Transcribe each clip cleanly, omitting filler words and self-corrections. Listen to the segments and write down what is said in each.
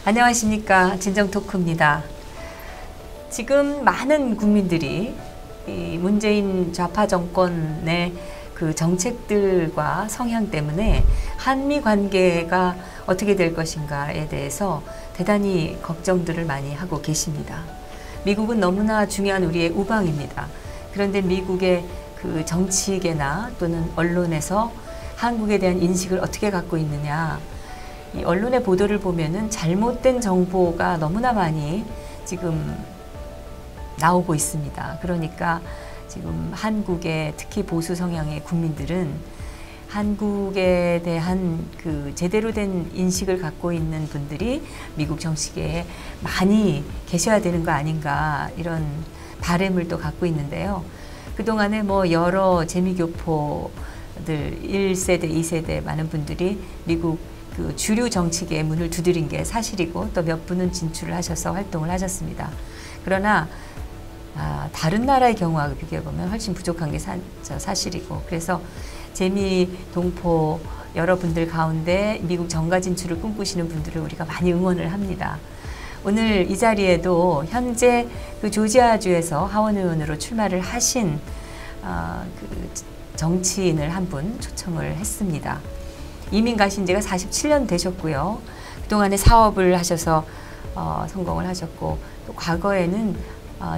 안녕하십니까. 진정토크입니다. 지금 많은 국민들이 이 문재인 좌파 정권의 그 정책들과 성향 때문에 한미 관계가 어떻게 될 것인가에 대해서 대단히 걱정들을 많이 하고 계십니다. 미국은 너무나 중요한 우리의 우방입니다. 그런데 미국의 그 정치계나 또는 언론에서 한국에 대한 인식을 어떻게 갖고 있느냐. 이 언론의 보도를 보면은 잘못된 정보가 너무나 많이 지금 나오고 있습니다. 그러니까 지금 한국의 특히 보수 성향의 국민들은 한국에 대한 그 제대로 된 인식을 갖고 있는 분들이 미국 정치계에 많이 계셔야 되는 거 아닌가 이런 바람을 또 갖고 있는데요. 그동안에 뭐 여러 재미교포들 1세대, 2세대 많은 분들이 미국 그 주류 정치계의 문을 두드린 게 사실이고 또 몇 분은 진출을 하셔서 활동을 하셨습니다. 그러나 다른 나라의 경우하고 비교해보면 훨씬 부족한 게 사실이고, 그래서 재미 동포 여러분들 가운데 미국 정가 진출을 꿈꾸시는 분들을 우리가 많이 응원을 합니다. 오늘 이 자리에도 현재 그 조지아주에서 하원 의원으로 출마를 하신 그 정치인을 한 분 초청을 했습니다. 이민 가신 지가 47년 되셨고요. 그동안에 사업을 하셔서 성공을 하셨고, 또 과거에는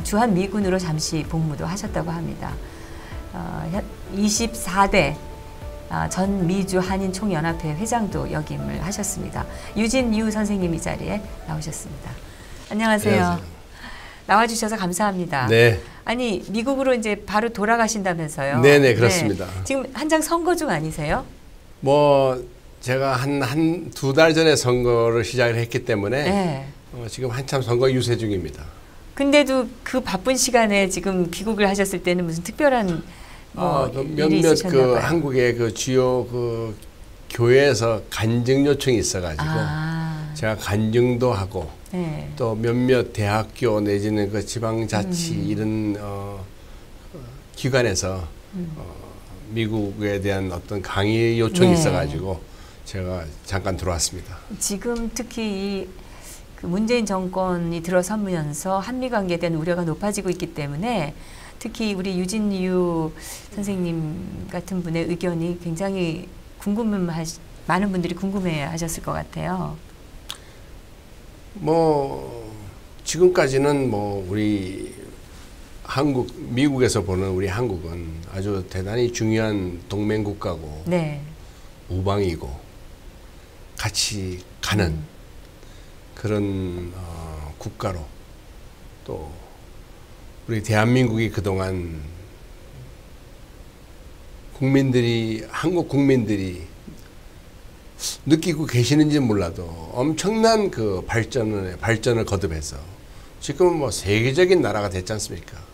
주한 미군으로 잠시 복무도 하셨다고 합니다. 24대 전 미주 한인 총연합회 회장도 역임을 하셨습니다. 유진유 선생님 이 자리에 나오셨습니다. 안녕하세요. 안녕하세요. 나와주셔서 감사합니다. 네. 아니 미국으로 이제 바로 돌아가신다면서요? 네네 그렇습니다. 네. 지금 한창 선거 중 아니세요? 뭐 제가 한 두 달 전에 선거를 시작을 했기 때문에 네. 지금 한참 선거 유세 중입니다. 근데도 그 바쁜 시간에 지금 귀국을 하셨을 때는 무슨 특별한 일이 몇몇 있으셨나 봐요. 한국의 그 주요 그 교회에서 간증 요청이 있어가지고 제가 간증도 하고 네. 또 몇몇 대학교 내지는 그 지방자치 이런 기관에서 미국에 대한 어떤 강의 요청이 네. 있어가지고 제가 잠깐 들어왔습니다. 지금 특히 그 문재인 정권이 들어서면서 한미 관계에 대한 우려가 높아지고 있기 때문에 특히 우리 유진유 선생님 같은 분의 의견이 굉장히 많은 분들이 궁금해하셨을 것 같아요. 뭐 지금까지는 뭐 우리 미국에서 보는 우리 한국은 아주 대단히 중요한 동맹 국가고 네. 우방이고 같이 가는 그런 국가로 또 우리 대한민국이 그동안 한국 국민들이 느끼고 계시는지 몰라도 엄청난 그 발전을 거듭해서 지금은 뭐 세계적인 나라가 됐지 않습니까?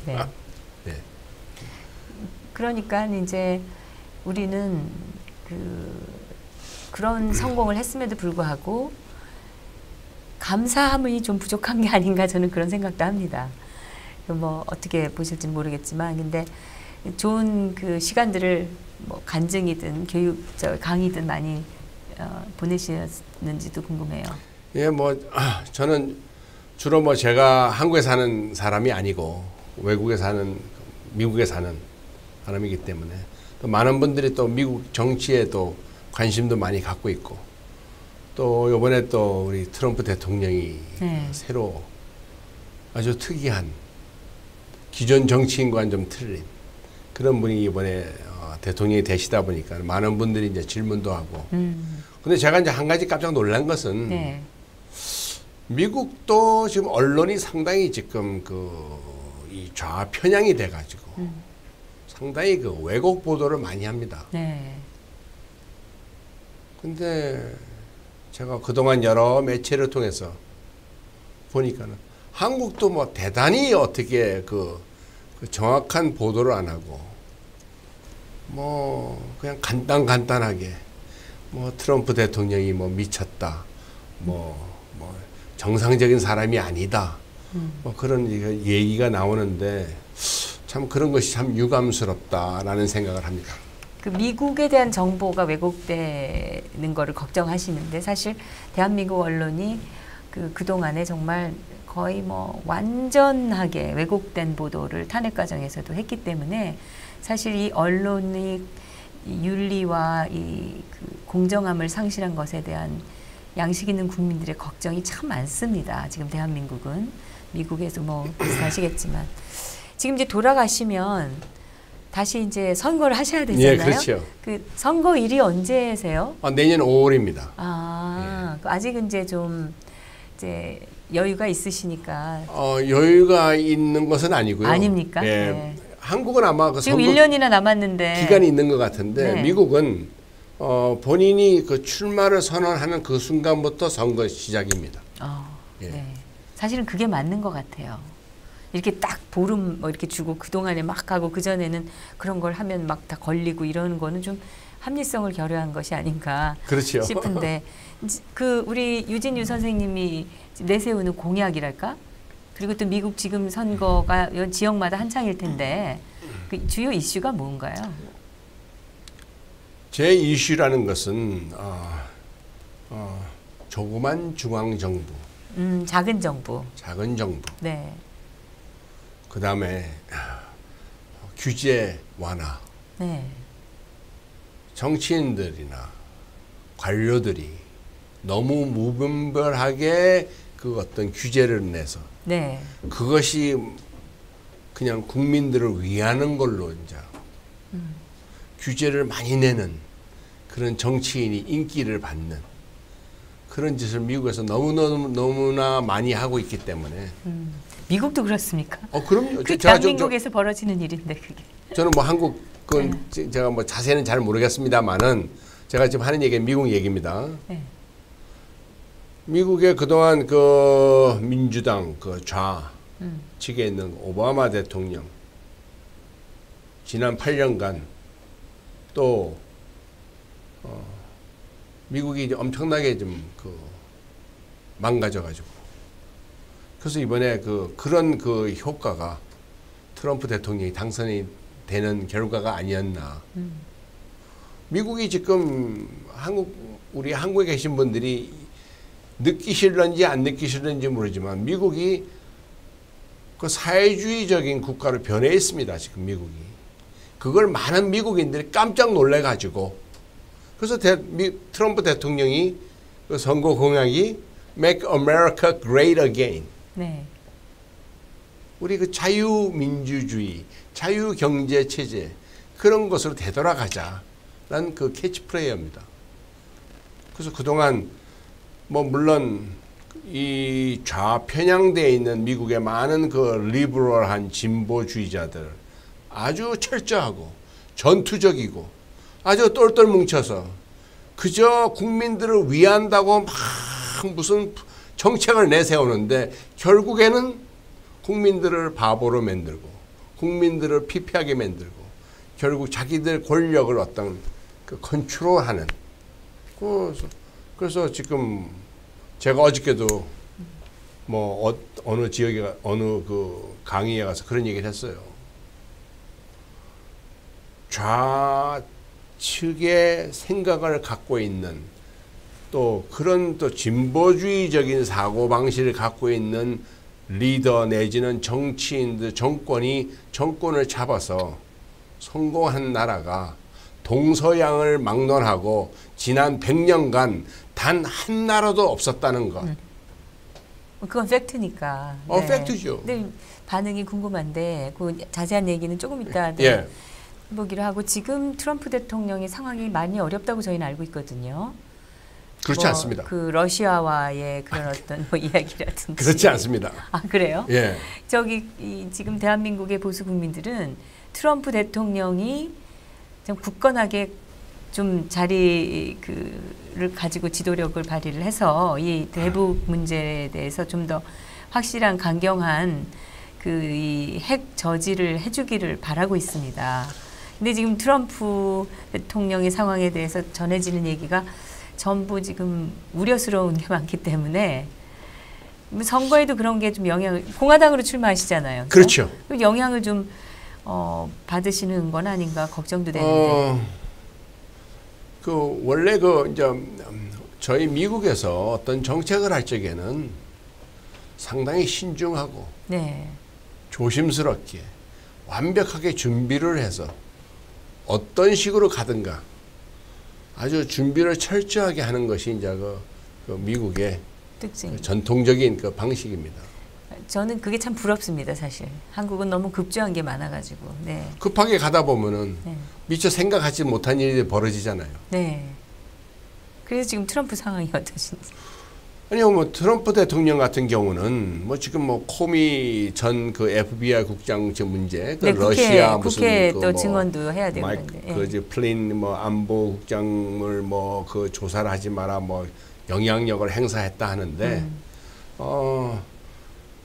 네. 네. 그러니까 이제 우리는 그런 성공을 했음에도 불구하고 감사함이 좀 부족한 게 아닌가 저는 그런 생각도 합니다. 뭐 어떻게 보실지는 모르겠지만 근데 좋은 그 시간들을 뭐 간증이든 강의든 많이 보내시는지도 궁금해요. 예, 뭐 저는 주로 뭐 제가 한국에 사는 사람이 아니고 미국에 사는 사람이기 때문에 또 많은 분들이 또 미국 정치에 또 관심도 많이 갖고 있고 또 이번에 또 우리 트럼프 대통령이 네. 새로 아주 특이한 기존 정치인과는 좀 틀린 그런 분이 이번에 대통령이 되시다 보니까 많은 분들이 이제 질문도 하고 근데 제가 이제 한 가지 깜짝 놀란 것은 네. 미국도 지금 언론이 상당히 지금 이 좌편향이 돼가지고 상당히 그 왜곡 보도를 많이 합니다. 네. 근데 제가 그동안 여러 매체를 통해서 보니까는 한국도 뭐 대단히 어떻게 그 정확한 보도를 안 하고 뭐 그냥 간단하게 뭐 트럼프 대통령이 뭐 미쳤다 뭐 정상적인 사람이 아니다 뭐 그런 얘기가 나오는데 참 그런 것이 참 유감스럽다라는 생각을 합니다. 그 미국에 대한 정보가 왜곡되는 거를 걱정하시는데 사실 대한민국 언론이 그동안에 정말 거의 뭐 완전하게 왜곡된 보도를 탄핵 과정에서도 했기 때문에 사실 이 언론의 윤리와 그 공정함을 상실한 것에 대한 양식 있는 국민들의 걱정이 참 많습니다. 지금 대한민국은 미국에도 뭐 비슷하시겠지만 지금 이제 돌아가시면 다시 이제 선거를 하셔야 되잖아요. 예, 그렇죠. 그 선거일이 언제세요? 내년 5월입니다. 아직은 이제 좀 이제 여유가 있으시니까. 여유가 있는 것은 아니고요. 아닙니까? 예. 네. 한국은 아마 그 지금 1년이나 남았는데 기간이 있는 것 같은데 네. 미국은 본인이 그 출마를 선언하는 그 순간부터 선거 시작입니다. 예. 네. 사실은 그게 맞는 것 같아요. 이렇게 딱 보름 뭐 이렇게 주고 그동안에 막 하고 그전에는 그런 걸 하면 막 다 걸리고 이러는 거는 좀 합리성을 결여한 것이 아닌가 그렇죠. 싶은데 그 우리 유진유 선생님이 내세우는 공약이랄까? 그리고 또 미국 지금 선거가 지역마다 한창일 텐데 그 주요 이슈가 뭔가요? 제 이슈라는 것은 조그만 중앙정부, 작은 정부, 작은 정부, 네, 그 다음에 규제 완화, 네, 정치인들이나 관료들이 너무 무분별하게 그 어떤 규제를 내서 네, 그것이 그냥 국민들을 위하는 걸로 이제 규제를 많이 내는 그런 정치인이 인기를 받는 그런 짓을 미국에서 너무나 많이 하고 있기 때문에 미국도 그렇습니까? 그럼요. 그 대한민국에서 벌어지는 일인데 그게. 저는 뭐 한국은 제가 뭐 자세는 잘 모르겠습니다만은 제가 지금 하는 얘기는 미국 얘기입니다. 네. 미국의 그동안 그 민주당 그 좌측에 있는 오바마 대통령 지난 8년간 또 미국이 이제 엄청나게 좀 그 망가져가지고 그래서 이번에 그런 그 효과가 트럼프 대통령이 당선이 되는 결과가 아니었나. 미국이 지금 우리 한국에 계신 분들이 느끼실런지 안 느끼실런지 모르지만 미국이 그 사회주의적인 국가로 변해 있습니다. 지금 미국이. 그걸 많은 미국인들이 깜짝 놀래가지고 그래서 트럼프 대통령이 그 선거 공약이 Make America Great Again. 네. 우리 그 자유민주주의, 자유경제체제 그런 것으로 되돌아가자라는 그 캐치프레이어입니다. 그래서 그동안 뭐 물론 이 좌편향되어 있는 미국의 많은 그 리버럴한 진보주의자들 아주 철저하고 전투적이고 아주 똘똘 뭉쳐서 그저 국민들을 위한다고 막 무슨 정책을 내세우는데 결국에는 국민들을 바보로 만들고 국민들을 피폐하게 만들고 결국 자기들 권력을 어떤 그 컨트롤하는 그래서 지금 제가 어저께도 뭐 어느 지역에 어느 그 강의에 가서 그런 얘기를 했어요. 좌측의 생각을 갖고 있는 또 그런 또 진보주의적인 사고방식을 갖고 있는 리더 내지는 정치인들 정권을 잡아서 성공한 나라가 동서양을 막론하고 지난 100년간 단 한 나라도 없었다는 것. 그건 팩트니까. 네. 팩트죠. 근데 반응이 궁금한데 그 자세한 얘기는 조금 이따 보기로 하고 지금 트럼프 대통령의 상황이 많이 어렵다고 저희는 알고 있거든요. 그렇지 않습니다. 그 러시아와의 그런 어떤 뭐 이야기라든지. 그렇지 않습니다. 아 그래요? 예. 지금 대한민국의 보수 국민들은 트럼프 대통령이 좀 굳건하게 좀 자리를 가지고 지도력을 발휘를 해서 이 대북 문제에 대해서 좀 더 확실한 강경한 이 핵 저지를 해주기를 바라고 있습니다. 근데 지금 트럼프 대통령의 상황에 대해서 전해지는 얘기가 전부 지금 우려스러운 게 많기 때문에 선거에도 그런 게 좀 공화당으로 출마하시잖아요. 그렇죠. 영향을 좀 받으시는 건 아닌가 걱정도 되는데. 그 원래 그 이제 저희 미국에서 어떤 정책을 할 적에는 상당히 신중하고 네. 조심스럽게 완벽하게 준비를 해서 어떤 식으로 가든가 아주 준비를 철저하게 하는 것이 이제 그 미국의 특징. 전통적인 그 방식입니다. 저는 그게 참 부럽습니다, 사실. 한국은 너무 급조한 게 많아가지고. 네. 급하게 가다 보면은 네. 미처 생각하지 못한 일이 벌어지잖아요. 네. 그래서 지금 트럼프 상황이 어떠신지. 아니요, 뭐 트럼프 대통령 같은 경우는 뭐 지금 뭐 코미 전 그 FBI 국장 저 문제, 그 네, 러시아 국회 무슨 또 뭐 증언도 해야 되는 마이크 건데. 예. 그지 플린 뭐 안보국장을 뭐 그 조사를 하지 마라 뭐 영향력을 행사했다 하는데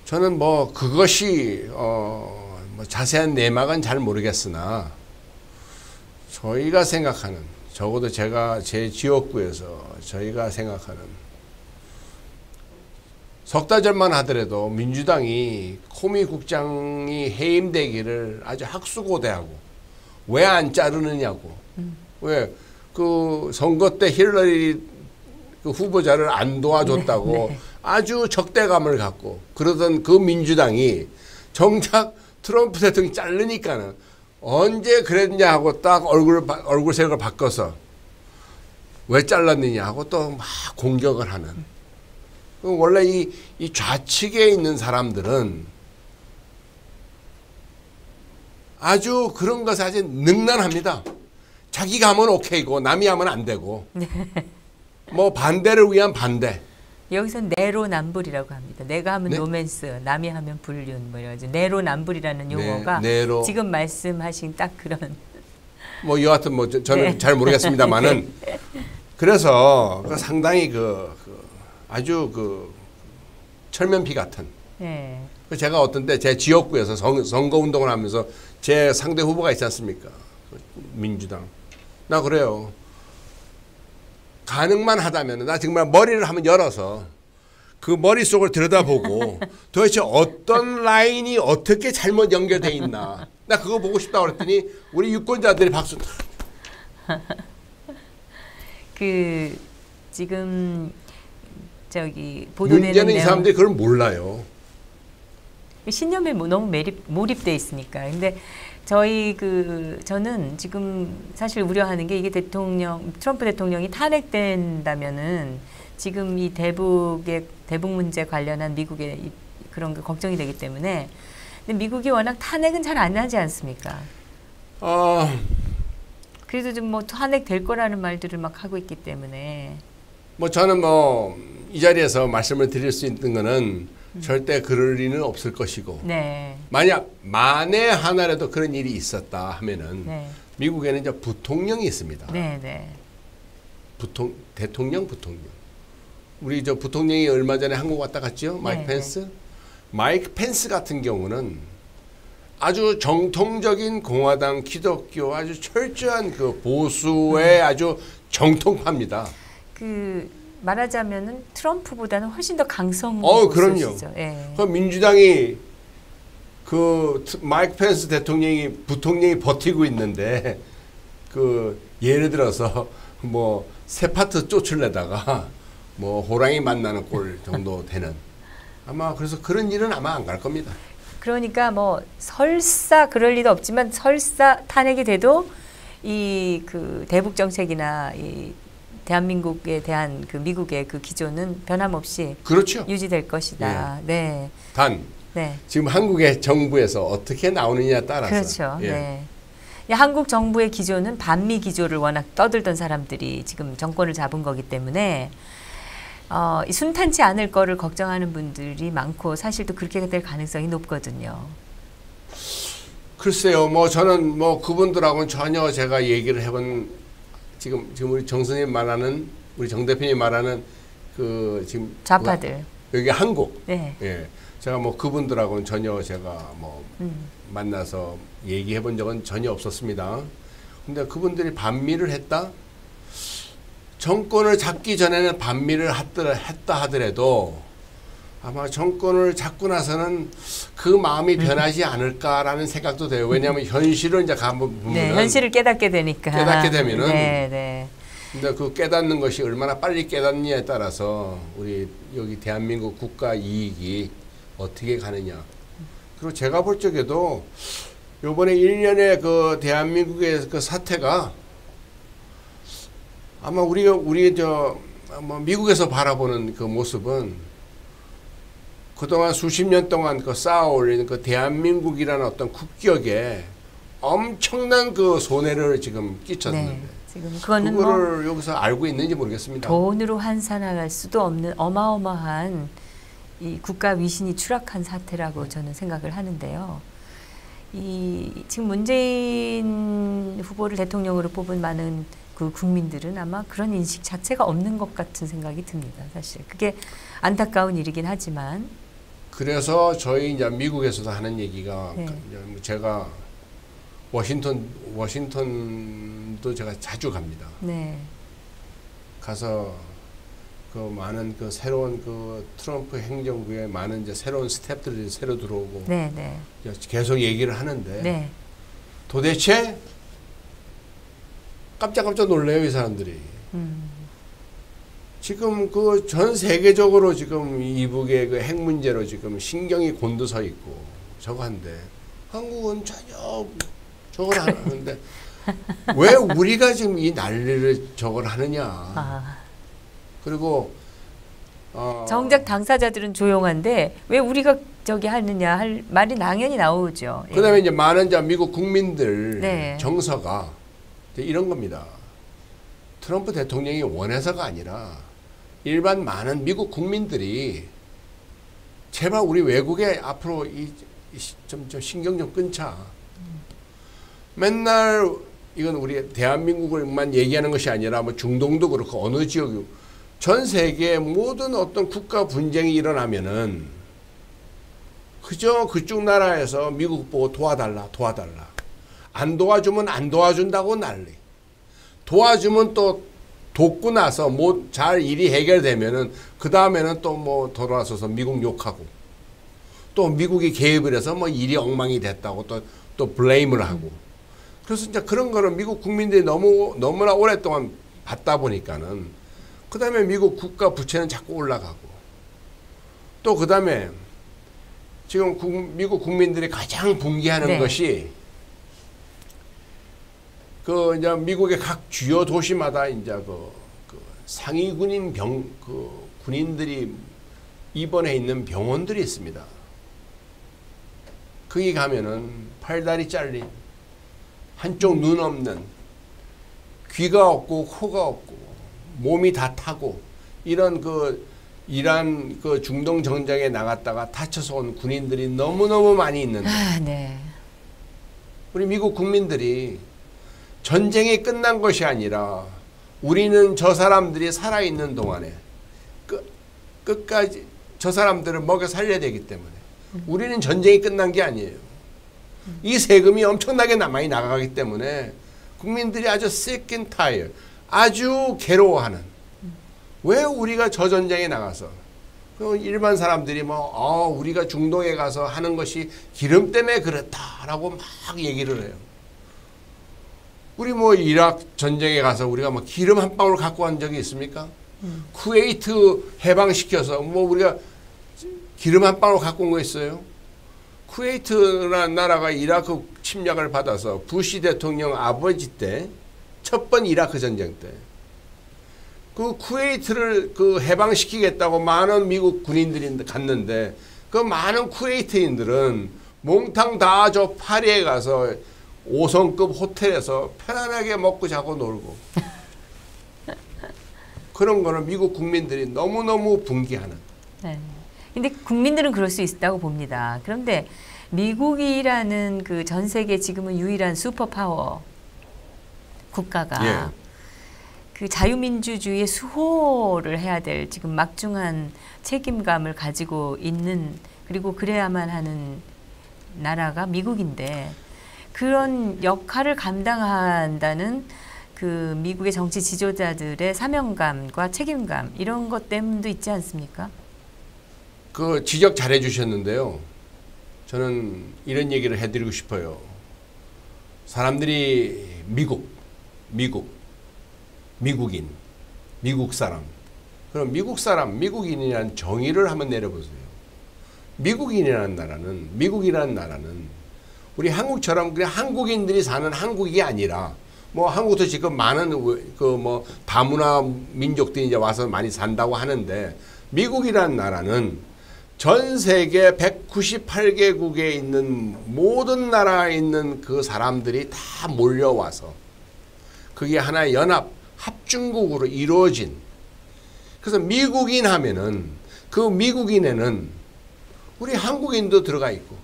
저는 뭐 그것이 뭐 자세한 내막은 잘 모르겠으나 저희가 생각하는 적어도 제가 제 지역구에서 저희가 생각하는 석 달 전만 하더라도 민주당이 코미 국장이 해임되기를 아주 학수고대하고 왜 안 자르느냐고 왜 그 선거 때 힐러리 그 후보자를 안 도와줬다고 네, 네. 아주 적대감을 갖고 그러던 그 민주당이 정작 트럼프 대통령이 자르니까는 언제 그랬냐 하고 딱 얼굴색을 바꿔서 왜 잘랐느냐 하고 또 막 공격을 하는. 원래 이 좌측에 있는 사람들은 아주 그런 것에 아주 능란합니다. 자기가 하면 오케이고 남이 하면 안 되고 뭐 반대를 위한 반대. 여기서 내로남불이라고 합니다. 내가 하면 네? 로맨스, 남이 하면 불륜 뭐 이래가지고 내로남불이라는 용어가 내로. 지금 말씀하신 딱 그런. 뭐 여하튼 뭐 저는 네. 잘 모르겠습니다만은 그래서 상당히 아주 그 철면피 같은. 네. 제가 어떤 때 제 지역구에서 선거 운동을 하면서 제 상대 후보가 있지 않습니까? 민주당. 나 그래요. 가능만 하다면 나 정말 머리를 한번 열어서 그 머릿속을 들여다보고 도대체 어떤 라인이 어떻게 잘못 연결돼 있나. 나 그거 보고 싶다고 그랬더니 우리 유권자들이 박수. 그 지금 저기 보도되는 문제는 이 사람들이 그걸 몰라요. 신념에 너무 몰입돼 있으니까. 근데 저는 지금 사실 우려하는 게 이게 트럼프 대통령이 탄핵된다면은 지금 이 대북 문제 관련한 미국의 그런 게 걱정이 되기 때문에. 근데 미국이 워낙 탄핵은 잘 안 하지 않습니까? 그래도 좀 뭐 탄핵 될 거라는 말들을 막 하고 있기 때문에. 뭐 저는 뭐 이 자리에서 말씀을 드릴 수 있는 거는 절대 그럴 리는 없을 것이고 네. 만에 하나라도 그런 일이 있었다 하면은 네. 미국에는 이제 부통령이 있습니다. 네, 네. 대통령. 우리 저 부통령이 얼마 전에 한국 왔다 갔죠? 마이크 네, 펜스. 네. 마이크 펜스 같은 경우는 아주 정통적인 공화당 기독교 아주 철저한 그 보수의 아주 정통파입니다. 말하자면은 트럼프보다는 훨씬 더 강성 그럼요. 보수시죠. 예. 그 민주당이 그 마이크 펜스 부통령이 버티고 있는데 그 예를 들어서 뭐 세파트 쫓으려다가 뭐 호랑이 만나는 꼴 정도 되는 아마 그래서 그런 일은 아마 안 갈 겁니다. 그러니까 뭐 설사 그럴 리도 없지만 설사 탄핵이 돼도 이 그 대북 정책이나 이 대한민국에 대한 그 미국의 그 기조는 변함없이 그렇죠. 유지될 것이다. 예. 네. 단 네. 지금 한국의 정부에서 어떻게 나오느냐에 따라서 그렇죠. 예. 네. 한국 정부의 기조는 반미 기조를 워낙 떠들던 사람들이 지금 정권을 잡은 거기 때문에 순탄치 않을 거를 걱정하는 분들이 많고 사실 또 그렇게 될 가능성이 높거든요. 글쎄요, 뭐 저는 뭐 그분들하고는 전혀 제가 얘기를 해본 지금 우리 정 선생님 말하는 우리 정 대표님 말하는 그 지금 좌파들 여기 한국 네. 예 제가 뭐 그분들하고는 전혀 제가 뭐 만나서 얘기해 본 적은 전혀 없었습니다. 근데 그분들이 반미를 했다. 정권을 잡기 전에는 반미를 했다 하더라도 아마 정권을 잡고 나서는 그 마음이 변하지 않을까라는 생각도 돼요. 왜냐하면 현실을 이제 가보면 네, 현실을 깨닫게 되니까. 깨닫게 되면은 네, 네. 근데 그 깨닫는 것이 얼마나 빨리 깨닫느냐에 따라서 우리 여기 대한민국 국가 이익이 어떻게 가느냐. 그리고 제가 볼 적에도 요번에 1년의 그 대한민국의 그 사태가 아마 우리 뭐 미국에서 바라보는 그 모습은 그동안 수십 년 동안 그 쌓아올린 그 대한민국이라는 어떤 국격에 엄청난 그 손해를 지금 끼쳤는데 네. 지금 그거는 그거를 여기서 알고 있는지 모르겠습니다. 돈으로 환산할 수도 없는 어마어마한 이 국가 위신이 추락한 사태라고 저는 생각을 하는데요. 이 지금 문재인 후보를 대통령으로 뽑은 많은 그 국민들은 아마 그런 인식 자체가 없는 것 같은 생각이 듭니다. 사실 그게 안타까운 일이긴 하지만. 그래서 저희 이제 미국에서도 하는 얘기가 네. 제가 워싱턴도 제가 자주 갑니다. 네. 가서 그 많은 그 새로운 그 트럼프 행정부의 많은 이제 새로운 스태프들이 새로 들어오고 네, 네. 계속 얘기를 하는데 네. 도대체 깜짝깜짝 놀래요, 이 사람들이. 지금 그 전 세계적으로 지금 이북의 그 핵 문제로 지금 신경이 곤두서 있고 저거 한데 한국은 전혀 저걸 안 하는데 왜 우리가 지금 이 난리를 저걸 하느냐. 아. 그리고 정작 당사자들은 조용한데 왜 우리가 저기 하느냐 할 말이 당연히 나오죠. 예. 그다음에 이제 많은 이제 미국 국민들 네. 정서가 이제 이런 겁니다. 트럼프 대통령이 원해서가 아니라 일반 많은 미국 국민들이 제발 우리 외국에 앞으로 좀 신경 좀 끊자. 맨날 이건 우리 대한민국을만 얘기하는 것이 아니라 뭐 중동도 그렇고 어느 지역 전 세계의 모든 어떤 국가 분쟁이 일어나면은 그저 그쪽 나라에서 미국 보고 도와달라. 안 도와주면 안 도와준다고 난리. 도와주면 또 돕고 나서 뭐 잘 일이 해결되면은 그 다음에는 또 뭐 돌아서서 미국 욕하고 또 미국이 개입을 해서 뭐 일이 엉망이 됐다고 또 블레임을 하고. 그래서 이제 그런 거를 미국 국민들이 너무나 오랫동안 봤다 보니까는 그 다음에 미국 국가 부채는 자꾸 올라가고 또 그 다음에 지금 미국 국민들이 가장 붕괴하는 네. 것이 그 이제 미국의 각 주요 도시마다 이제 그 상위 군인 군인들이 입원해 있는 병원들이 있습니다. 거기 가면은 팔다리 잘린 한쪽 눈 없는 귀가 없고 코가 없고 몸이 다 타고 이런 그 이란 그 중동 전쟁에 나갔다가 다쳐서 온 군인들이 너무너무 많이 있는데 네. 우리 미국 국민들이 전쟁이 끝난 것이 아니라 우리는 저 사람들이 살아있는 동안에 끝까지 저 사람들을 먹여 살려야 되기 때문에 우리는 전쟁이 끝난 게 아니에요. 이 세금이 엄청나게 많이 나가기 때문에 국민들이 아주 sick and tired, 아주 괴로워하는. 왜 우리가 저 전쟁에 나가서 일반 사람들이 우리가 중동에 가서 하는 것이 기름 때문에 그렇다라고 막 얘기를 해요. 우리 뭐 이라크 전쟁에 가서 우리가 뭐 기름 한 방울 갖고 간 적이 있습니까? 쿠웨이트 해방시켜서 뭐 우리가 기름 한 방울 갖고 온 거 있어요? 쿠웨이트라는 나라가 이라크 침략을 받아서 부시 대통령 아버지 때 첫 번 이라크 전쟁 때 그 쿠웨이트를 그 해방시키겠다고 많은 미국 군인들이 갔는데 그 많은 쿠웨이트인들은 몽탕 다 저 파리에 가서 5성급 호텔에서 편안하게 먹고 자고 놀고 그런 거는 미국 국민들이 너무너무 분개하는. 네. 근데 국민들은 그럴 수 있다고 봅니다. 그런데 미국이라는 그 전 세계 지금은 유일한 슈퍼파워 국가가 예. 그 자유민주주의의 수호를 해야 될 지금 막중한 책임감을 가지고 있는, 그리고 그래야만 하는 나라가 미국인데 그런 역할을 감당한다는 그 미국의 정치 지도자들의 사명감과 책임감, 이런 것 때문도 있지 않습니까? 그 지적 잘해 주셨는데요. 저는 이런 얘기를 해드리고 싶어요. 사람들이 미국 미국인, 미국 사람. 그럼 미국 사람, 미국인이라는 정의를 한번 내려보세요. 미국이라는 나라는 우리 한국처럼 그냥 한국인들이 사는 한국이 아니라 뭐 한국도 지금 많은 그 뭐 다문화 민족들이 이제 와서 많이 산다고 하는데 미국이라는 나라는 전 세계 198개국에 있는 모든 나라에 있는 그 사람들이 다 몰려와서 그게 하나의 연합 합중국으로 이루어진 그래서 미국인 하면은 그 미국인에는 우리 한국인도 들어가 있고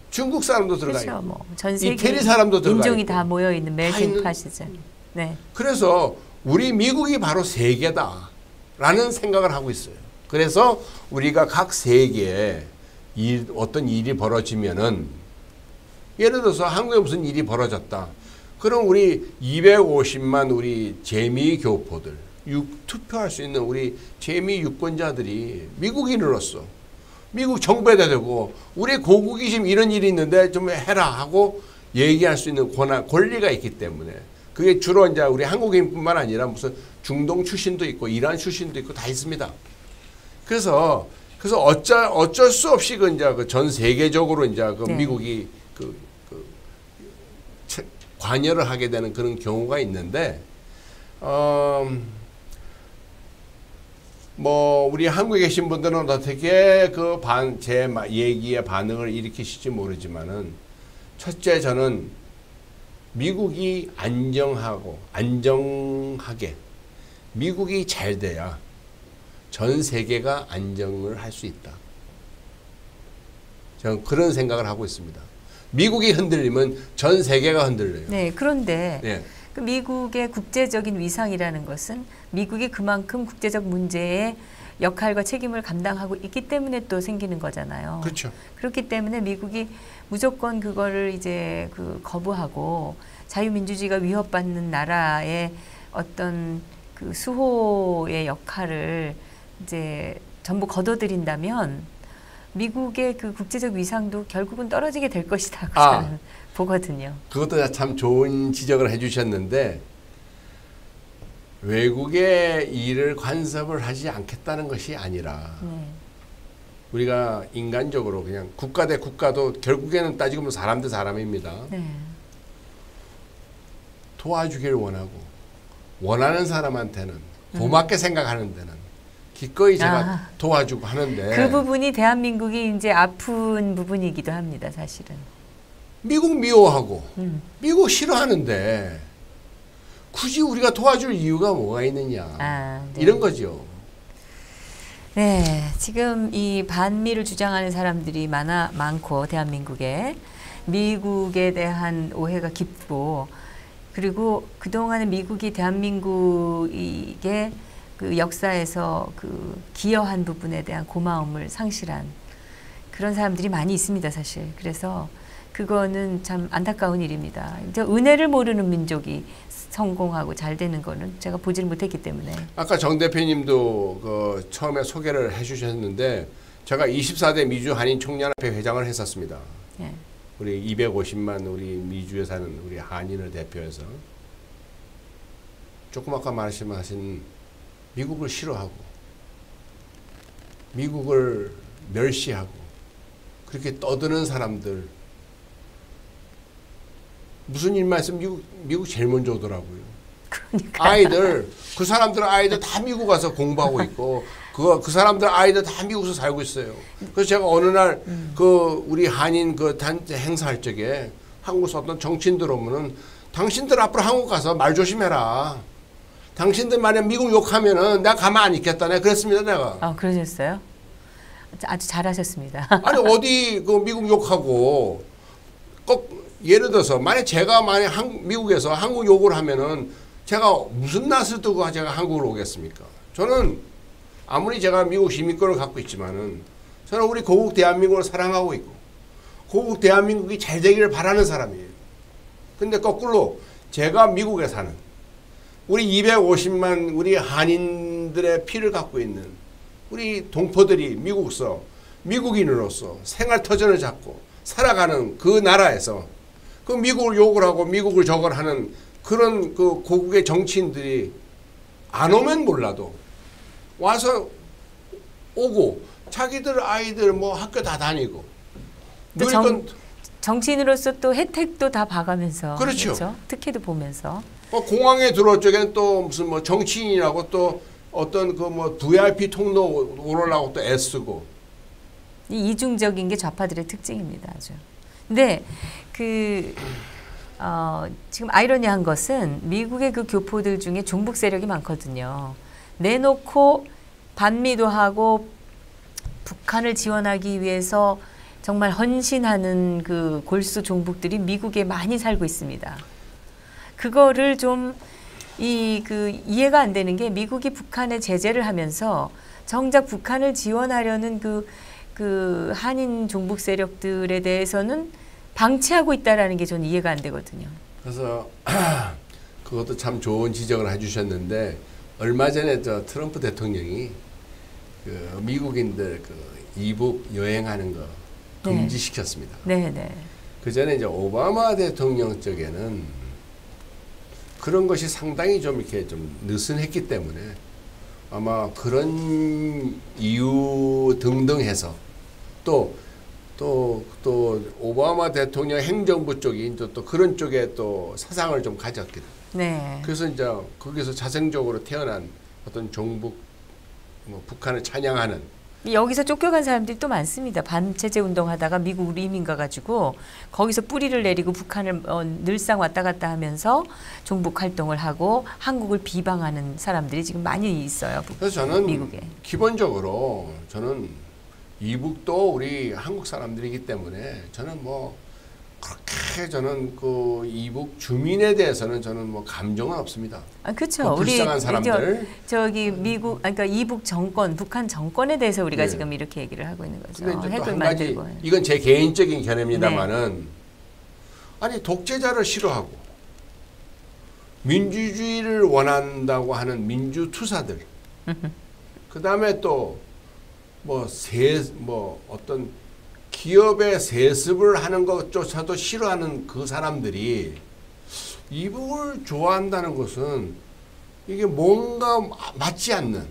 중국 사람도 들어가 그렇죠. 있고 뭐 전 세계 이태리 사람도 들어가 인종이 있고 다 모여 있는 멜팅 팟이죠. 네. 그래서 우리 미국이 바로 세계다라는 생각을 하고 있어요. 그래서 우리가 각 세계에 어떤 일이 벌어지면은 예를 들어서 한국에 무슨 일이 벌어졌다. 그럼 우리 250만 우리 재미 교포들 투표할 수 있는 우리 재미 유권자들이 미국인으로서 미국 정부에다 대고 우리 고국이 지금 이런 일이 있는데 좀 해라 하고 얘기할 수 있는 권리가 있기 때문에 그게 주로 이제 우리 한국인뿐만 아니라 무슨 중동 출신도 있고 이란 출신도 있고 다 있습니다. 그래서 어쩔 수 없이 그 이제 그 전 세계적으로 이제 그 네. 미국이 관여를 하게 되는 그런 경우가 있는데 뭐 우리 한국에 계신 분들은 어떻게 제 얘기에 반응을 일으키실지 모르지만은 첫째 저는 미국이 안정하게 미국이 잘 돼야 전 세계가 안정을 할 수 있다. 저는 그런 생각을 하고 있습니다. 미국이 흔들리면 전 세계가 흔들려요. 네, 그런데 네. 그 미국의 국제적인 위상이라는 것은 미국이 그만큼 국제적 문제에 역할과 책임을 감당하고 있기 때문에 또 생기는 거잖아요. 그렇죠. 그렇기 때문에 미국이 무조건 그거를 이제 거부하고 자유민주주의가 위협받는 나라의 어떤 그 수호의 역할을 이제 전부 거둬들인다면 미국의 그 국제적 위상도 결국은 떨어지게 될 것이다. 저는 보거든요. 그것도 참 좋은 지적을 해주셨는데 외국의 일을 간섭을 하지 않겠다는 것이 아니라 우리가 인간적으로 그냥 국가 대 국가도 결국에는 따지고 보면 사람 대 사람입니다. 네. 도와주기를 원하고 원하는 사람한테는 고맙게 생각하는 데는 기꺼이 제가 도와주고 하는데 그 부분이 대한민국이 이제 아픈 부분이기도 합니다. 사실은. 미국 미워하고 미국 싫어하는데 굳이 우리가 도와줄 이유가 뭐가 있느냐 네. 이런 거죠. 네, 지금 이 반미를 주장하는 사람들이 많고 대한민국에 미국에 대한 오해가 깊고 그리고 그동안에 미국이 대한민국에게 그 역사에서 그 기여한 부분에 대한 고마움을 상실한 그런 사람들이 많이 있습니다, 사실. 그래서 그거는 참 안타까운 일입니다. 이제 은혜를 모르는 민족이 성공하고 잘 되는 거는 제가 보지를 못했기 때문에. 아까 정 대표님도 그 처음에 소개를 해주셨는데 제가 24대 미주 한인 청년협회 회장을 했었습니다. 네. 우리 250만 우리 미주에 사는 우리 한인을 대표해서 조금 아까 말씀하신 미국을 싫어하고 미국을 멸시하고 그렇게 떠드는 사람들 무슨 일만 있으면 미국 제일 먼저 오더라고요. 그러니까요. 그 사람들 아이들 다 미국 가서 공부하고 있고 그 사람들 아이들 다 미국에서 살고 있어요. 그래서 제가 어느 날 그 우리 한인 그 단체 행사할 적에 한국에서 어떤 정치인들 오면은 당신들 앞으로 한국 가서 말 조심해라. 당신들 만약 미국 욕하면은 내가 가만 안 있겠다. 내가 그랬습니다, 내가. 그러셨어요? 아주 잘하셨습니다. 아니 어디 그 미국 욕하고 꼭 예를 들어서 만약 제가 미국에서 한국 욕을 하면은 제가 무슨 낯을 뜨고 제가 한국으로 오겠습니까? 저는 아무리 제가 미국 시민권을 갖고 있지만은 저는 우리 고국 대한민국을 사랑하고 있고 고국 대한민국이 잘 되기를 바라는 사람이에요. 근데 거꾸로 제가 미국에 사는 우리 250만 우리 한인들의 피를 갖고 있는 우리 동포들이 미국인으로서 생활터전을 잡고 살아가는 그 나라에서 그 미국을 욕을 하고 미국을 저걸 하는 그런 그 고국의 정치인들이 안 오면 몰라도 와서 오고 자기들 아이들 뭐 학교 다 다니고 정치인으로서 또 혜택도 다 봐가면서 그렇죠. 그렇죠? 특혜도 보면서 공항에 들어올 적에는 또 무슨 뭐 정치인이라고 또 어떤 그 뭐 VIP 통로 오르려고 또 애쓰고 이 이중적인 게 좌파들의 특징입니다. 아주. 근데 지금 아이러니한 것은 미국의 그 교포들 중에 종북 세력이 많거든요. 내놓고 반미도 하고 북한을 지원하기 위해서 정말 헌신하는 그 골수 종북들이 미국에 많이 살고 있습니다. 그거를 좀 이해가 안 되는 게 미국이 북한에 제재를 하면서 정작 북한을 지원하려는 그 한인 종북 세력들에 대해서는 방치하고 있다라는 게 저는 이해가 안 되거든요. 그래서 그것도 참 좋은 지적을 해주셨는데 얼마 전에 저 트럼프 대통령이 그 미국인들 그 이북 여행하는 거 금지시켰습니다. 네. 그 전에 이제 오바마 대통령 쪽에는 그런 것이 상당히 좀 이렇게 좀 느슨했기 때문에 아마 그런 이유 등등 해서 또 오바마 대통령 행정부 쪽이 또 그런 쪽에 또 사상을 좀 가졌거든. 네. 그래서 이제 거기서 자생적으로 태어난 어떤 종북, 뭐 북한을 찬양하는 여기서 쫓겨간 사람들이 또 많습니다. 반체제 운동하다가 미국으로 이민 가가지고 거기서 뿌리를 내리고 북한을 늘상 왔다 갔다 하면서 종북 활동을 하고 한국을 비방하는 사람들이 지금 많이 있어요. 그래서 저는 미국에. 기본적으로 저는 이북도 우리 한국 사람들이기 때문에 저는 뭐 그렇게 저는 그 이북 주민에 대해서는 저는 뭐 감정은 없습니다. 그렇죠. 불쌍한 사람들. 저기 미국, 그러니까 이북 정권, 북한 정권에 대해서 우리가 네. 지금 이렇게 얘기를 하고 있는 거죠. 근데 이제 또 핵을 한 가지 만들고. 이건 제 개인적인 견해입니다만은 아니 독재자를 싫어하고 민주주의를 원한다고 하는 민주투사들. 그 다음에 또 뭐 어떤 기업의 세습을 하는 것조차도 싫어하는 그 사람들이 이북을 좋아한다는 것은 이게 뭔가 맞지 않는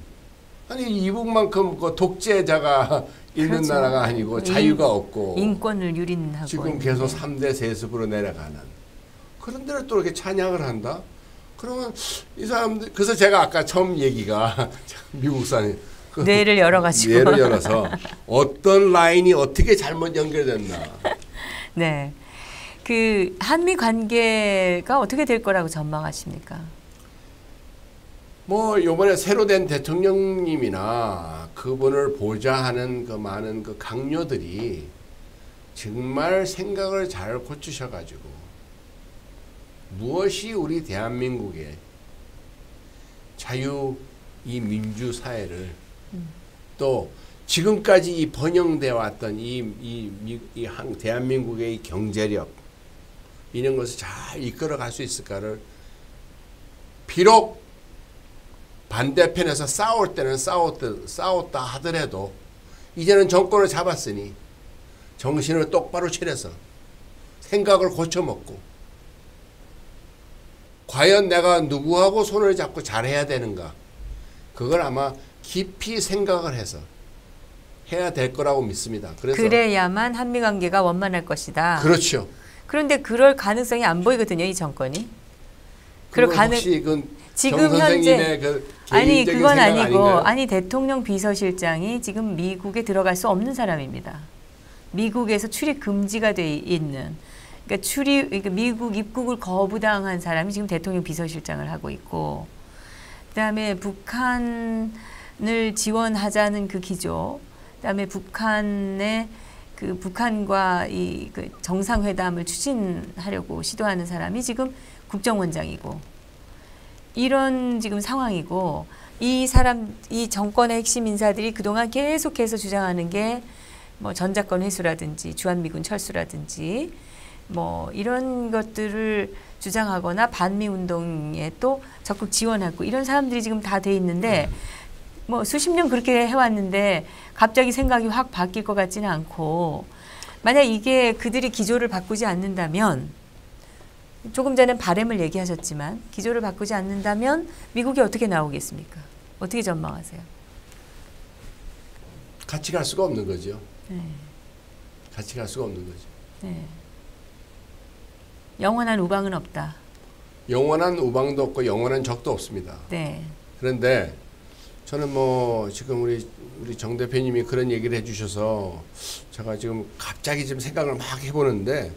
아니 이북만큼 그 독재자가 있는 그렇죠. 나라가 아니고 자유가 없고 인권을 유린하고 지금 계속 3대 세습으로 내려가는 그런 데를 또 이렇게 찬양을 한다? 그러면 이 사람들 그래서 제가 아까 처음 얘기가 미국산이 뇌를 열어가지고 뇌를 열어서 어떤 라인이 어떻게 잘못 연결됐나. 네, 그 한미 관계가 어떻게 될 거라고 전망하십니까? 뭐 이번에 새로 된 대통령님이나 그분을 보좌하는 그 많은 그 강요들이 정말 생각을 잘 고치셔가지고 무엇이 우리 대한민국의 자유 이 민주 사회를 또 지금까지 이 번영돼 왔던 대한민국의 이 경제력 이런 것을 잘 이끌어갈 수 있을까를 비록 반대편에서 싸울 때는 싸웠다 하더라도 이제는 정권을 잡았으니 정신을 똑바로 차려서 생각을 고쳐먹고 과연 내가 누구하고 손을 잡고 잘해야 되는가 그걸 아마 깊이 생각을 해서 해야 될 거라고 믿습니다. 그래야만 한미 관계가 원만할 것이다. 그렇죠. 그런데 그럴 가능성이 안 보이거든요, 이 정권이. 혹시 지금 현재 아니 그건 아니고 아닌가요? 아니 대통령 비서실장이 지금 미국에 들어갈 수 없는 사람입니다. 미국에서 출입 금지가 돼 있는 그러니까 미국 입국을 거부당한 사람이 지금 대통령 비서실장을 하고 있고 그다음에 북한을 지원하자는 그 기조 그다음에 북한의 그 북한과 그 정상회담을 추진하려고 시도하는 사람이 지금 국정원장이고 이런 지금 상황이고 이 정권의 핵심 인사들이 그동안 계속해서 주장하는 게 뭐 전작권 회수라든지 주한미군 철수라든지 뭐 이런 것들을 주장하거나 반미 운동에 또 적극 지원하고 이런 사람들이 지금 다 돼 있는데 뭐 수십 년 그렇게 해왔는데 갑자기 생각이 확 바뀔 것 같지는 않고 만약 이게 그들이 기조를 바꾸지 않는다면 조금 전에 바람을 얘기하셨지만 기조를 바꾸지 않는다면 미국이 어떻게 나오겠습니까? 어떻게 전망하세요? 같이 갈 수가 없는 거죠. 네. 같이 갈 수가 없는 거죠. 네. 영원한 우방은 없다. 영원한 우방도 없고 영원한 적도 없습니다. 네. 그런데 저는 뭐 지금 우리 정 대표님이 그런 얘기를 해주셔서 제가 지금 갑자기 지금 생각을 막 해보는데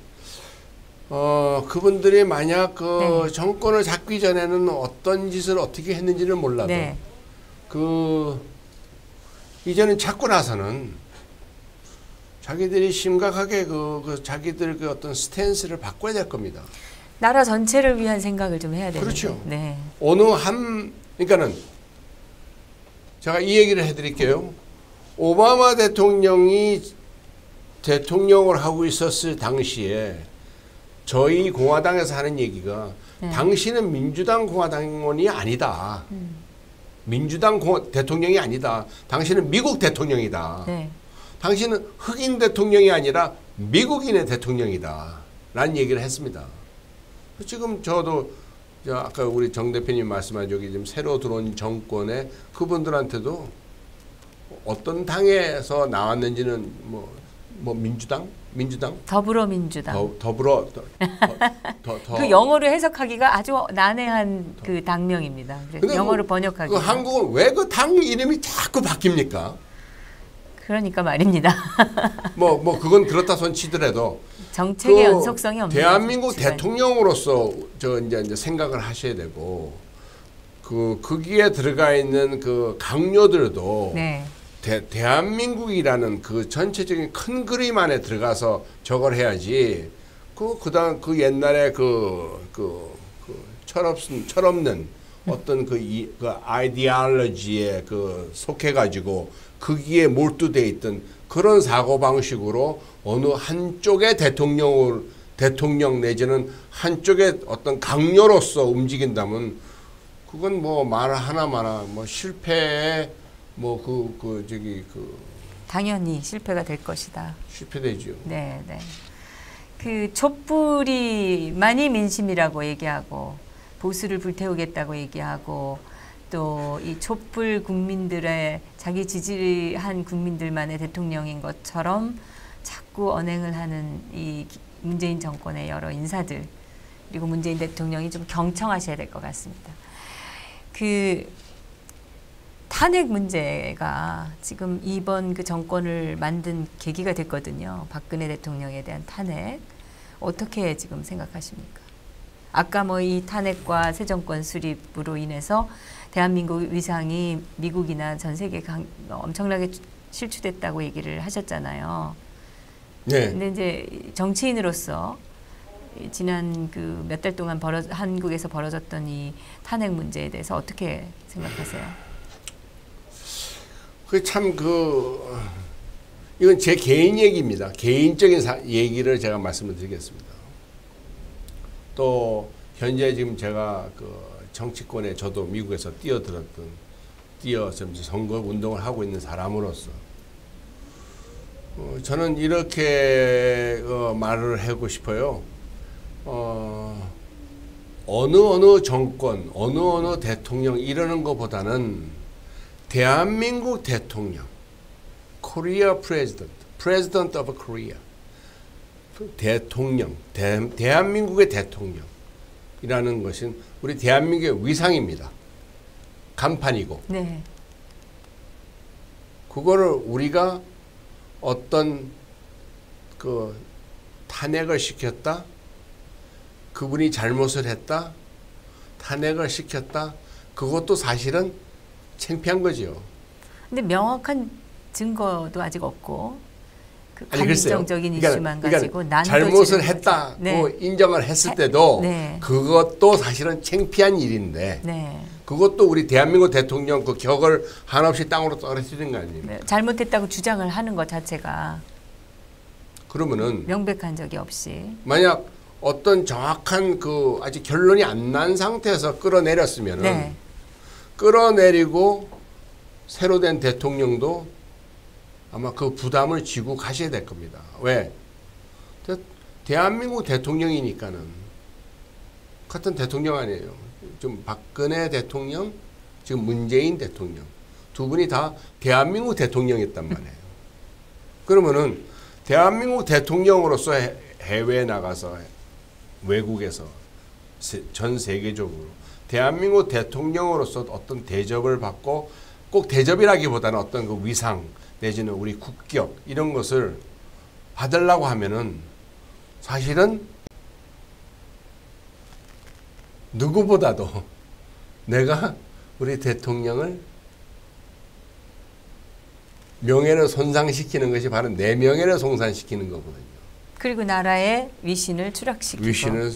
그분들이 만약 그 네. 정권을 잡기 전에는 어떤 짓을 어떻게 했는지는 몰라도 네. 이제는 잡고 나서는 자기들이 심각하게 자기들 그 어떤 스탠스를 바꿔야 될 겁니다. 나라 전체를 위한 생각을 좀 해야 되는데. 그렇죠. 네. 그러니까는 제가 이 얘기를 해드릴게요. 오바마 대통령이 대통령을 하고 있었을 당시에 저희 공화당에서 하는 얘기가 네. 당신은 민주당 공화당원이 아니다. 민주당 대통령이 아니다. 당신은 미국 대통령이다. 네. 당신은 흑인 대통령이 아니라 미국인의 대통령이다. 라는 얘기를 했습니다. 지금 저도 아까 우리 정 대표님 말씀한 저기 지금 새로 들어온 정권에 그분들한테도 어떤 당에서 나왔는지는 뭐 민주당? 더불어민주당. 더불어 그 영어로 해석하기가 아주 난해한 그 당명입니다. 그래서 영어로 번역하기. 그 한국은 왜 그 당 이름이 자꾸 바뀝니까? 그러니까 말입니다. 뭐 그건 그렇다 손 치더라도 정책의 연속성이 없는 대한민국 집안이. 대통령으로서 이제 생각을 하셔야 되고 거기에 들어가 있는 그 강요들도 네. 대한민국이라는 그 전체적인 큰 그림 안에 들어가서 저걸 해야지. 그다음 그 옛날에 철없는 어떤 그 아이디올로지에 속해가지고 거기에 몰두돼 있던 그런 사고 방식으로 어느 한쪽의 대통령 내지는 한쪽의 어떤 강요로서 움직인다면 그건 뭐 말 하나마나 뭐 실패에 당연히 실패가 될 것이다. 실패되죠. 네, 네. 그 촛불이 많이 민심이라고 얘기하고 보수를 불태우겠다고 얘기하고 또 이 촛불 국민들의 자기 지지한 국민들만의 대통령인 것처럼 자꾸 언행을 하는 이 문재인 정권의 여러 인사들 그리고 문재인 대통령이 좀 경청하셔야 될 것 같습니다. 그 탄핵 문제가 지금 이번 그 정권을 만든 계기가 됐거든요. 박근혜 대통령에 대한 탄핵. 어떻게 지금 생각하십니까? 아까 뭐 이 탄핵과 새 정권 수립으로 인해서 대한민국 위상이 미국이나 전 세계에 엄청나게 실추됐다고 얘기를 하셨잖아요. 네. 근데 이제 정치인으로서 지난 그 몇 달 동안 한국에서 벌어졌던 이 탄핵 문제에 대해서 어떻게 생각하세요? 이건 제 개인 얘기입니다. 개인적인 얘기를 제가 말씀을 드리겠습니다. 또 현재 지금 제가 정치권에 저도 미국에서 뛰어서 선거 운동을 하고 있는 사람으로서 저는 이렇게 말을 하고 싶어요. 어느 정권, 어느 대통령 이러는 것보다는 대한민국 대통령, Korea President of Korea, 대통령, 대한민국의 대통령이라는 것은 우리 대한민국의 위상입니다. 간판이고. 네. 그거를 우리가 어떤 탄핵을 시켰다, 그분이 잘못을 했다, 탄핵을 시켰다, 그것도 사실은 창피한 거죠. 근데 명확한 증거도 아직 없고 그 글쎄요. 감정적인 이슈만 가지고 잘못을 했다고 네. 인정을 했을 때도 네. 그것도 사실은 창피한 일인데 네. 그것도 우리 대한민국 대통령 그 격을 한없이 땅으로 떨어뜨리는 거 아닙니까? 네. 잘못했다고 주장을 하는 것 자체가 그러면은 명백한 적이 없이 만약 어떤 정확한 아직 결론이 안 난 상태에서 끌어내렸으면은 네. 끌어내리고 새로 된 대통령도 아마 그 부담을 지고 가셔야 될 겁니다. 왜? 대한민국 대통령이니까는 같은 대통령 아니에요. 좀 박근혜 대통령, 지금 문재인 대통령 두 분이 다 대한민국 대통령이었단 말이에요. 그러면은 대한민국 대통령으로서 해외에 나가서 외국에서 전 세계적으로 대한민국 대통령으로서 어떤 대접을 받고 꼭 대접이라기보다는 어떤 그 위상 내지는 우리 국격 이런 것을 받으려고 하면은 사실은 누구보다도 내가 우리 대통령을 명예를 손상시키는 것이 바로 내 명예를 손상시키는 거거든요. 그리고 나라의 위신을 추락시키고. 위신을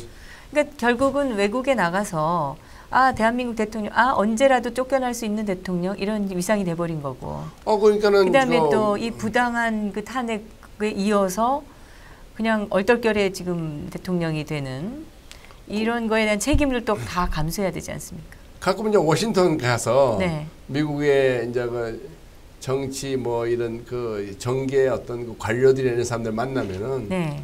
그러니까 결국은 외국에 나가서 대한민국 대통령, 언제라도 쫓겨날 수 있는 대통령 이런 위상이 돼버린 거고. 그러니까는 그다음에 또 이 부당한 그 탄핵에 이어서 그냥 얼떨결에 지금 대통령이 되는 이런 거에 대한 책임을 또 다 감수해야 되지 않습니까? 가끔 이제 워싱턴 가서 네. 미국의 이제 그 정치 뭐 이런 그 정계의 어떤 그 관료들이라는 사람들 만나면은 네.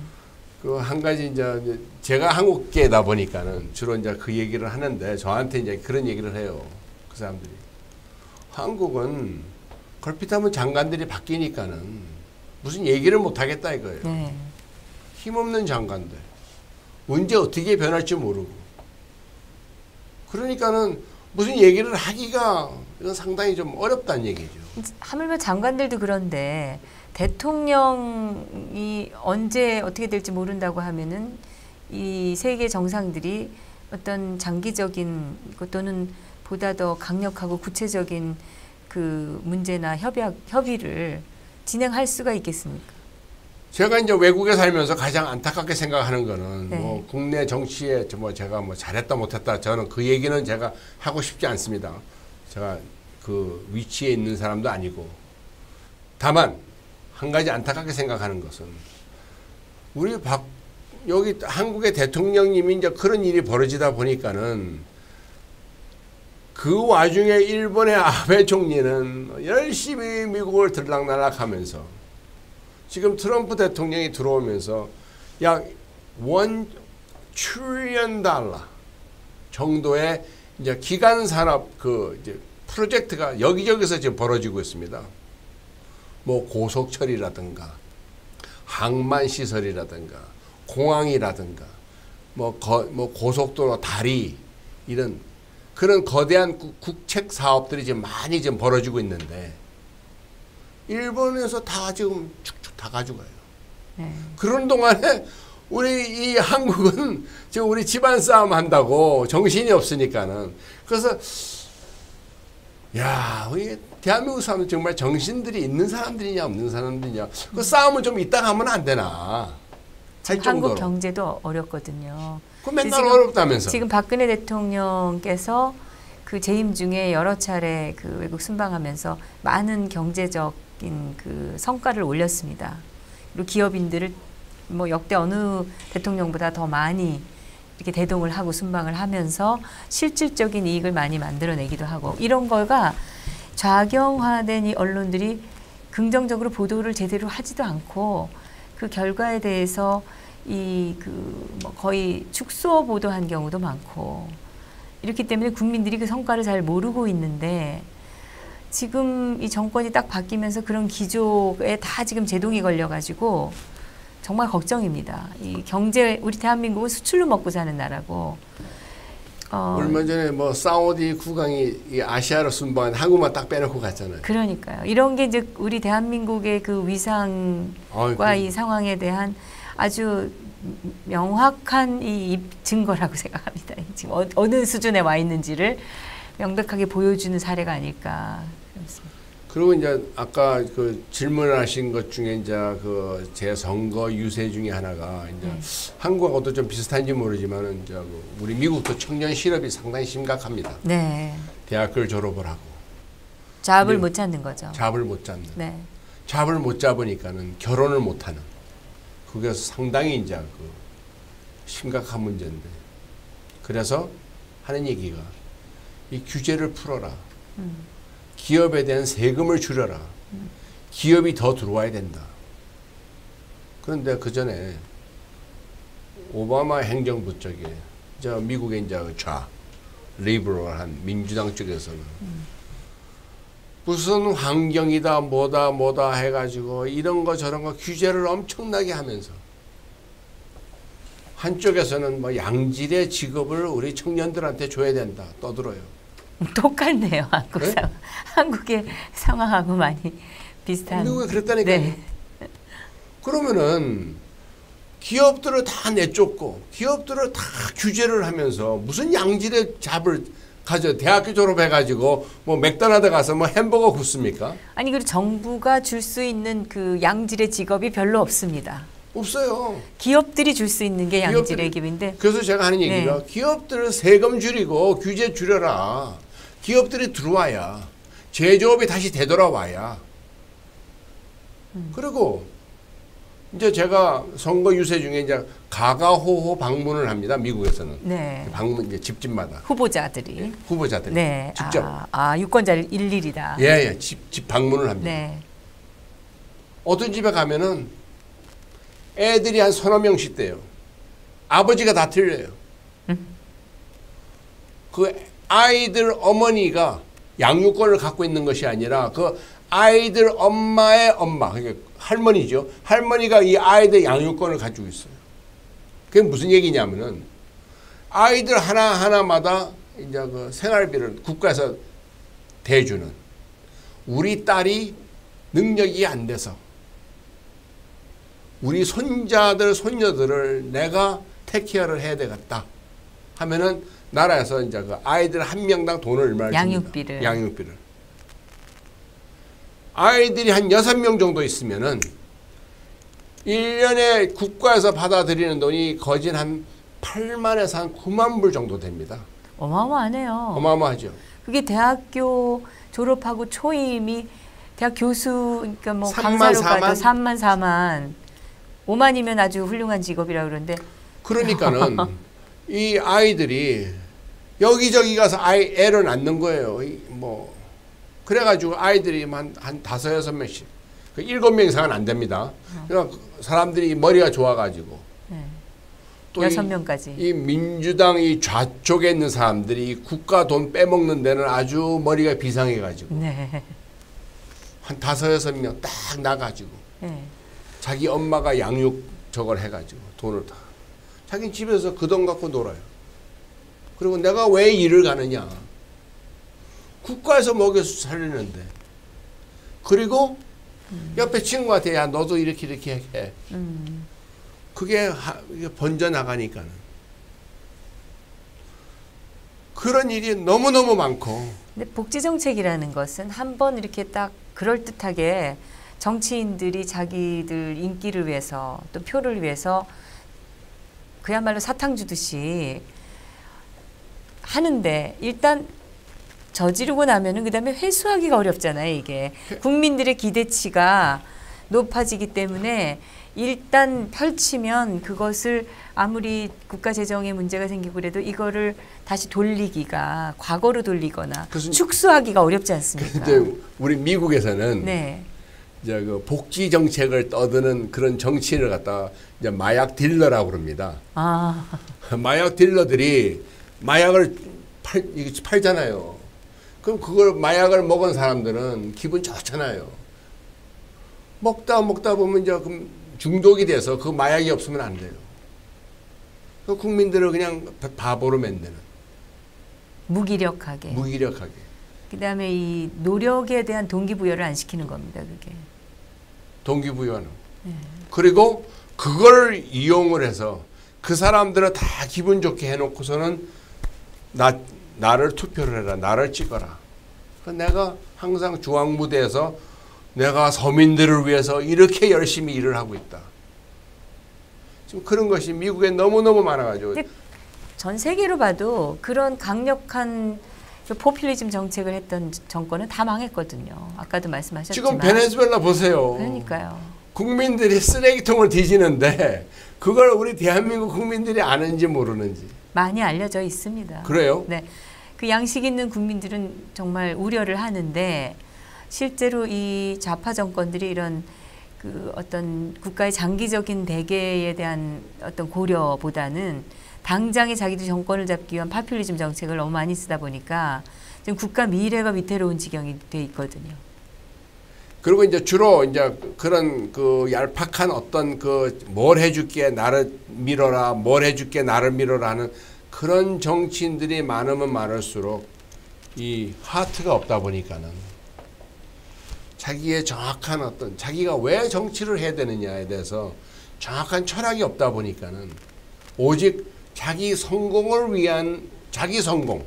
그 한 가지 이제 제가 한국계다 보니까는 주로 이제 그 얘기를 하는데 저한테 이제 그런 얘기를 해요. 그 사람들이 한국은 걸핏하면 장관들이 바뀌니까는 무슨 얘기를 못 하겠다 이거예요. 네. 힘없는 장관들 언제 어떻게 변할지 모르고 그러니까는 무슨 얘기를 하기가 이건 상당히 좀 어렵다는 얘기죠. 하물며 장관들도 그런데 대통령이 언제 어떻게 될지 모른다고 하면은 이 세계 정상들이 어떤 장기적인 또는 보다 더 강력하고 구체적인 그 문제나 협의를 진행할 수가 있겠습니까? 제가 이제 외국에 살면서 가장 안타깝게 생각하는 거는 네. 뭐 국내 정치에 뭐 제가 뭐 잘했다 못했다 저는 그 얘기는 제가 하고 싶지 않습니다. 제가 그 위치에 있는 사람도 아니고 다만 한 가지 안타깝게 생각하는 것은 우리 여기 한국의 대통령님이 이제 그런 일이 벌어지다 보니까는 그 와중에 일본의 아베 총리는 열심히 미국을 들락날락하면서 지금 트럼프 대통령이 들어오면서 약 $1 trillion 정도의 이제 기간 산업 그 이제 프로젝트가 여기저기서 지금 벌어지고 있습니다. 뭐 고속철이라든가 항만 시설이라든가 공항이라든가 뭐 고속도로 다리 이런 그런 거대한 국책 사업들이 지금 많이 지금 벌어지고 있는데 일본에서 다 지금 축축 다 가져가요. 네. 그런 동안에 우리 이 한국은 지금 우리 집안 싸움 한다고 정신이 없으니까는 그래서 야 우리 대한민국 사람들 정말 정신들이 있는 사람들이냐 없는 사람들이냐 그 싸움을 좀 이따가 하면 안 되나 할 정도로. 한국 경제도 어렵거든요. 그 맨날 어렵다면서. 지금 박근혜 대통령께서 그 재임 중에 여러 차례 그 외국 순방하면서 많은 경제적인 그 성과를 올렸습니다. 그리고 기업인들을 뭐 역대 어느 대통령보다 더 많이 이렇게 대동을 하고 순방을 하면서 실질적인 이익을 많이 만들어내기도 하고 이런 거가 좌경화된 이 언론들이 긍정적으로 보도를 제대로 하지도 않고 그 결과에 대해서 이 그 뭐 거의 축소 보도한 경우도 많고 이렇기 때문에 국민들이 그 성과를 잘 모르고 있는데 지금 이 정권이 딱 바뀌면서 그런 기조에 다 지금 제동이 걸려가지고 정말 걱정입니다. 이 경제 우리 대한민국은 수출로 먹고 사는 나라고. 얼마 전에 뭐 사우디 국왕이 이 아시아로 순방한 한국만 딱 빼놓고 갔잖아요. 그러니까요. 이런 게 이제 우리 대한민국의 그 위상과 이 상황에 대한 아주 명확한 이 증거라고 생각합니다. 지금 어느 수준에 와 있는지를 명백하게 보여주는 사례가 아닐까. 그렇습니다. 그리고 이제 아까 그 질문하신 것 중에 이제 그 제 선거 유세 중에 하나가 이제 한국하고도 좀 비슷한지 모르지만은 이제 우리 미국도 청년 실업이 상당히 심각합니다. 네. 대학교를 졸업을 하고 잡을 못 찾는 거죠. 잡을 못 잡는. 네. 잡을 못 잡으니까는 결혼을 못 하는. 그게 상당히 이제 그 심각한 문제인데. 그래서 하는 얘기가 이 규제를 풀어라. 기업에 대한 세금을 줄여라. 기업이 더 들어와야 된다. 그런데 그 전에 오바마 행정부 쪽에 저 미국의 이제 리버럴한 민주당 쪽에서는 무슨 환경이다 뭐다 해가지고 이런 거 저런 거 규제를 엄청나게 하면서 한쪽에서는 뭐 양질의 직업을 우리 청년들한테 줘야 된다 떠들어요. 똑같네요. 네? 한국의 상황하고 많이 비슷한. 미국에 그랬다니까요. 네. 그러면은 기업들을 다 내쫓고 기업들을 다 규제를 하면서 무슨 양질의 잡을 가져 대학교 졸업해가지고 뭐 맥도날드 가서 뭐 햄버거 굽습니까? 아니 그리고 정부가 줄 수 있는 그 양질의 직업이 별로 없습니다. 없어요. 기업들이 줄 수 있는 게 양질의 기업인데. 그래서 제가 하는 얘기가 네. 기업들은 세금 줄이고 규제 줄여라. 기업들이 들어와야 제조업이 다시 되돌아와야. 그리고 이제 제가 선거 유세 중에 이제 가가호호 방문을 합니다. 미국에서는. 네. 방문 이제 집집마다. 후보자들이. 후보자들이 네. 직접. 유권자를 일일이다. 예. 집 방문을 합니다. 네. 어떤 집에 가면은 애들이 한 서너 명씩 돼요. 아버지가 다 틀려요. 그 아이들 어머니가 양육권을 갖고 있는 것이 아니라 그 아이들 엄마의 엄마, 그러니까 할머니죠. 할머니가 이 아이들 양육권을 가지고 있어요. 그게 무슨 얘기냐면은 아이들 하나하나마다 이제 그 생활비를 국가에서 대주는 우리 딸이 능력이 안 돼서 우리 손자들, 손녀들을 내가 테이크케어를 해야 되겠다 하면은 나라에서 이제 그 아이들 한 명당 돈을 얼마를 양육비를. 줍니다. 양육비를. 아이들이 한 6명 정도 있으면은 1년에 국가에서 받아들이는 돈이 거진 한 8만에서 한 9만 불 정도 됩니다. 어마어마하네요. 어마어마하죠. 그게 대학교 졸업하고 초임이 대학 교수 그러니까 뭐 3만, 강사로 가도 4만? 3만 4만 5만이면 아주 훌륭한 직업이라 그러는데 그러니까는 이 아이들이 여기저기 가서 애를 낳는 거예요. 뭐 그래가지고 아이들이 한 5, 6명씩 7명 이상은 안 됩니다. 그러니까 사람들이 머리가 좋아가지고 네. 또 6명까지. 이 민주당 이 좌쪽에 있는 사람들이 국가 돈 빼먹는 데는 아주 머리가 비상해가지고 네. 한 5, 6명 딱 나가지고 네. 자기 엄마가 양육 저걸 해가지고 돈을 다 자기 집에서 그 돈 갖고 놀아요. 그리고 내가 왜 일을 가느냐. 국가에서 먹여서 살리는데. 그리고 옆에 친구한테 야 너도 이렇게 해. 그게 이게 번져나가니까는. 그런 일이 너무너무 많고. 근데 복지정책이라는 것은 한번 이렇게 딱 그럴듯하게 정치인들이 자기들 인기를 위해서 또 표를 위해서 그야말로 사탕 주듯이 하는데 일단 저지르고 나면은 그다음에 회수하기가 어렵잖아요. 이게 국민들의 기대치가 높아지기 때문에 일단 펼치면 그것을 아무리 국가 재정에 문제가 생기고 그래도 이거를 다시 돌리기가 과거로 돌리거나 축소하기가 어렵지 않습니까? 근데 우리 미국에서는 네. 이제 그 복지 정책을 떠드는 그런 정치인을 갖다가 이제 마약 딜러라고 그럽니다. 마약 딜러들이 마약을 팔잖아요. 그럼 그걸 마약을 먹은 사람들은 기분 좋잖아요. 먹다 보면 이제 중독이 돼서 그 마약이 없으면 안 돼요. 그 국민들을 그냥 바보로 만드는. 무기력하게. 그다음에 이 노력에 대한 동기부여를 안 시키는 겁니다. 그게. 동기부여는. 그리고 그걸 이용을 해서 그 사람들을 다 기분 좋게 해놓고서는 나를 투표를 해라. 나를 찍어라. 내가 항상 중앙무대에서 내가 서민들을 위해서 이렇게 열심히 일을 하고 있다. 지금 그런 것이 미국에 너무너무 많아가지고. 전 세계로 봐도 그런 강력한 포퓰리즘 정책을 했던 정권은 다 망했거든요. 아까도 말씀하셨지만. 지금 베네수엘라 보세요. 그러니까요. 국민들이 쓰레기통을 뒤지는데 그걸 우리 대한민국 국민들이 아는지 모르는지. 많이 알려져 있습니다. 그래요? 네. 그 양식 있는 국민들은 정말 우려를 하는데 실제로 이 좌파 정권들이 이런 그 어떤 국가의 장기적인 대계에 대한 어떤 고려보다는 당장에 자기들 정권을 잡기 위한 파퓰리즘 정책을 너무 많이 쓰다 보니까 지금 국가 미래가 위태로운 지경이 돼 있거든요. 그리고 이제 주로 이제 그런 그 얄팍한 어떤 그 뭘 해줄게 나를 밀어라, 뭘 해줄게 나를 밀어라 하는 그런 정치인들이 많으면 많을수록 이 하트가 없다 보니까는 자기의 정확한 어떤 자기가 왜 정치를 해야 되느냐에 대해서 정확한 철학이 없다 보니까는 오직 자기 성공을 위한 자기 성공,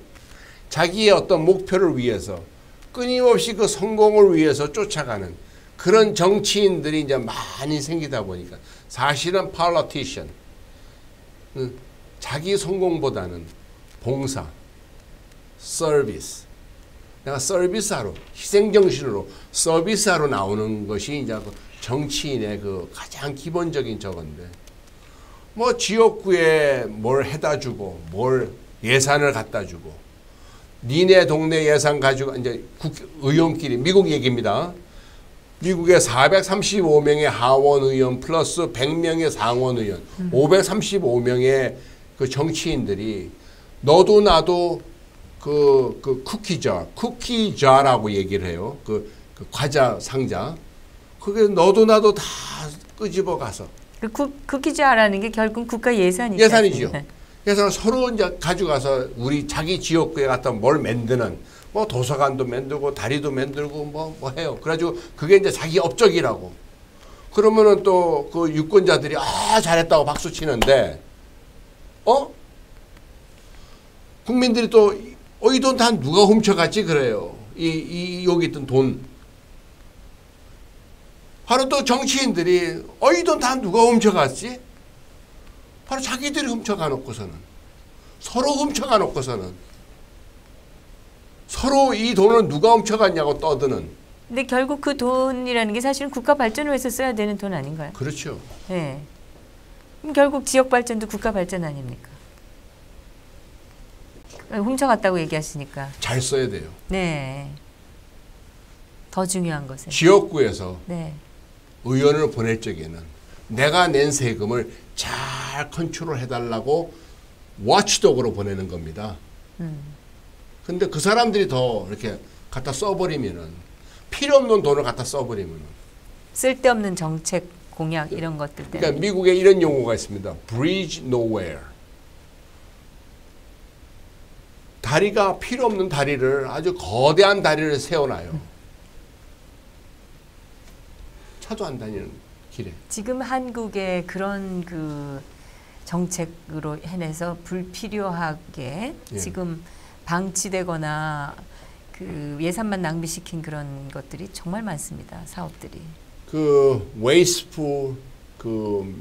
자기의 어떤 목표를 위해서 끊임없이 그 성공을 위해서 쫓아가는 그런 정치인들이 이제 많이 생기다 보니까 사실은 politician 자기 성공보다는 봉사, 서비스, 내가 서비스하러 희생정신으로 서비스하러 나오는 것이 이제 정치인의 그 가장 기본적인 저건데 뭐 지역구에 뭘 해다 주고 뭘 예산을 갖다 주고 니네 동네 예산 가지고 이제 의원끼리 미국 얘기입니다. 미국의 435명의 하원 의원 플러스 100명의 상원 의원, 535명의 그 정치인들이 너도 나도 그 쿠키자라고 얘기를 해요. 그 과자 상자. 그게 너도 나도 다 끄집어 가서. 쿠키자라는 게 결국 국가 예산이죠. 예산이죠. 그래서 서로 이제 가져가서 우리 자기 지역구에 갖다 뭘 만드는 뭐 도서관도 만들고 다리도 만들고 뭐 해요. 그래가지고 그게 이제 자기 업적이라고. 그러면은 또 그 유권자들이 잘했다고 박수 치는데 국민들이 또 이 돈 다 누가 훔쳐갔지 그래요. 여기 있던 돈. 바로 또 정치인들이 이 돈 다 누가 훔쳐갔지? 바로 자기들이 훔쳐가 놓고서는 서로 훔쳐가 놓고서는 서로 이 돈을 누가 훔쳐갔냐고 떠드는. 근데 결국 그 돈이라는 게 사실은 국가 발전을 위해서 써야 되는 돈 아닌가요? 그렇죠. 네. 그럼 결국 지역 발전도 국가 발전 아닙니까? 훔쳐갔다고 얘기하시니까. 잘 써야 돼요. 네. 더 중요한 것은. 지역구에서 네. 의원을 보낼 적에는 내가 낸 세금을 잘 컨트롤 해달라고 워치독으로 보내는 겁니다. 근데 그 사람들이 더 이렇게 갖다 써버리면은 필요 없는 돈을 갖다 써버리면은 쓸데없는 정책 공약 이런 것들 때문에. 그러니까 미국에 이런 용어가 있습니다. Bridge nowhere. 다리가 필요 없는 다리를 아주 거대한 다리를 세워놔요. 차도 안 다니는 길에. 지금 한국의 그런 그 정책으로 해내서 불필요하게 예. 지금 방치되거나 그 예산만 낭비시킨 그런 것들이 정말 많습니다. 사업들이. 그 wasteful 그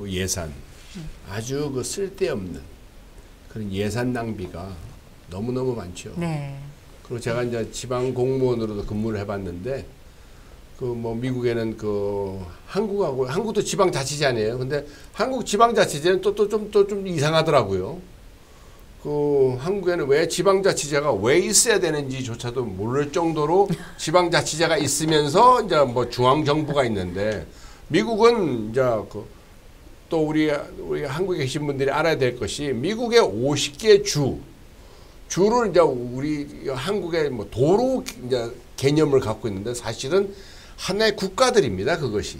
예산 아주 그 쓸데없는 그런 예산 낭비가 너무너무 많죠. 네. 그리고 제가 이제 지방 공무원으로도 근무를 해봤는데 그 뭐 미국에는 그 한국도 지방자치제아니에요. 근데 한국 지방자치제는 또 좀 이상하더라고요. 그 한국에는 왜 지방자치제가 왜 있어야 되는지조차도 모를 정도로 지방자치제가 있으면서 이제 뭐 중앙정부가 있는데 미국은 이제 또 우리 한국에 계신 분들이 알아야 될 것이 미국의 50개 주를 이제 우리 한국의 뭐 도로 이제 개념을 갖고 있는데 사실은 하나의 국가들입니다. 그것이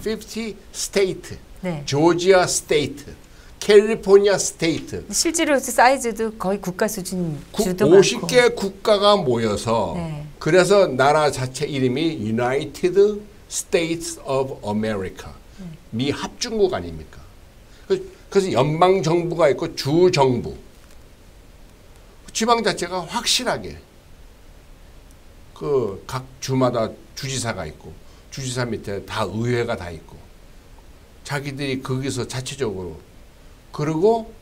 50 스테이트, 네. 조지아 스테이트, 캘리포니아 스테이트. 실제로 사이즈도 거의 국가 수준 주도 50개 많고. 국가가 모여서 네. 그래서 나라 자체 이름이 United States of America. 미 합중국 아닙니까? 그래서 연방 정부가 있고 주 정부, 지방 자체가 확실하게 그 각 주마다 주지사가 있고 주지사 밑에 다 의회가 다 있고 자기들이 거기서 자체적으로 그리고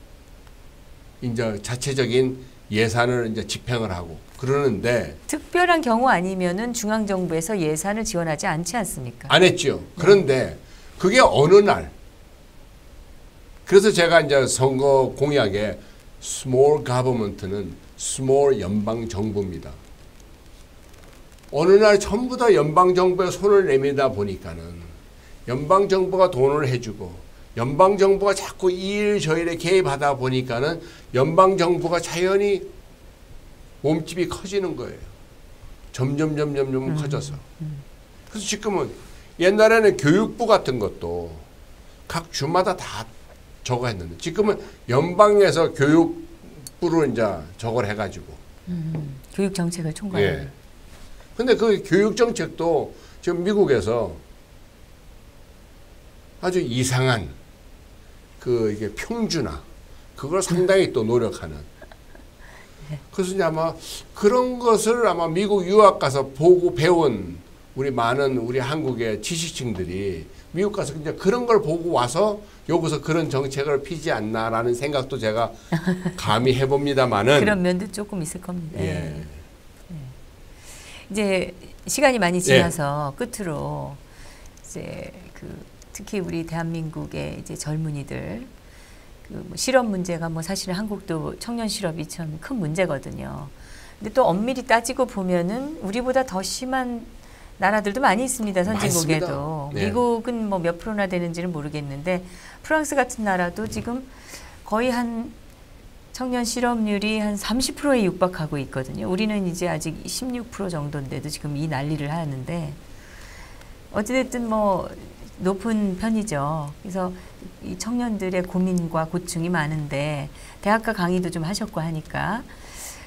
이제 자체적인 예산을 이제 집행을 하고 그러는데 특별한 경우 아니면은 중앙 정부에서 예산을 지원하지 않지 않습니까? 안 했죠. 그런데 그게 어느 날 그래서 제가 이제 선거 공약에 small government는 small 연방 정부입니다. 어느 날 전부 다 연방 정부에 손을 내밀다 보니까는 연방 정부가 돈을 해주고 연방 정부가 자꾸 이 일 저 일에 개입하다 보니까는 연방 정부가 자연히 몸집이 커지는 거예요. 점점 커져서. 그래서 지금은 옛날에는 교육부 같은 것도 각 주마다 다 저거 했는데 지금은 연방에서 교육부로 이제 저걸 해가지고 교육 정책을 총괄하는. 예. 근데 그 교육 정책도 지금 미국에서 아주 이상한 그 이게 평준화 그걸 상당히 또 노력하는. 그래서 이제 아마 그런 것을 아마 미국 유학 가서 보고 배운 우리 많은 우리 한국의 지식층들이 미국 가서 이제 그런 걸 보고 와서 여기서 그런 정책을 피지 않나라는 생각도 제가 감히 해봅니다만은 그런 면도 조금 있을 겁니다. 예. 이제 시간이 많이 지나서 끝으로 이제 특히 우리 대한민국의 이제 젊은이들 뭐 실업 문제가 뭐 사실은 한국도 청년 실업이 참 큰 문제거든요. 근데 또 엄밀히 따지고 보면은 우리보다 더 심한 나라들도 많이 있습니다. 선진국에도. 네. 미국은 뭐 몇 프로나 되는지는 모르겠는데 프랑스 같은 나라도 지금 거의 한 청년 실업률이 한 30%에 육박하고 있거든요. 우리는 이제 아직 16% 정도인데도 지금 이 난리를 하는데 어찌됐든 뭐 높은 편이죠. 그래서 이 청년들의 고민과 고충이 많은데 대학가 강의도 좀 하셨고 하니까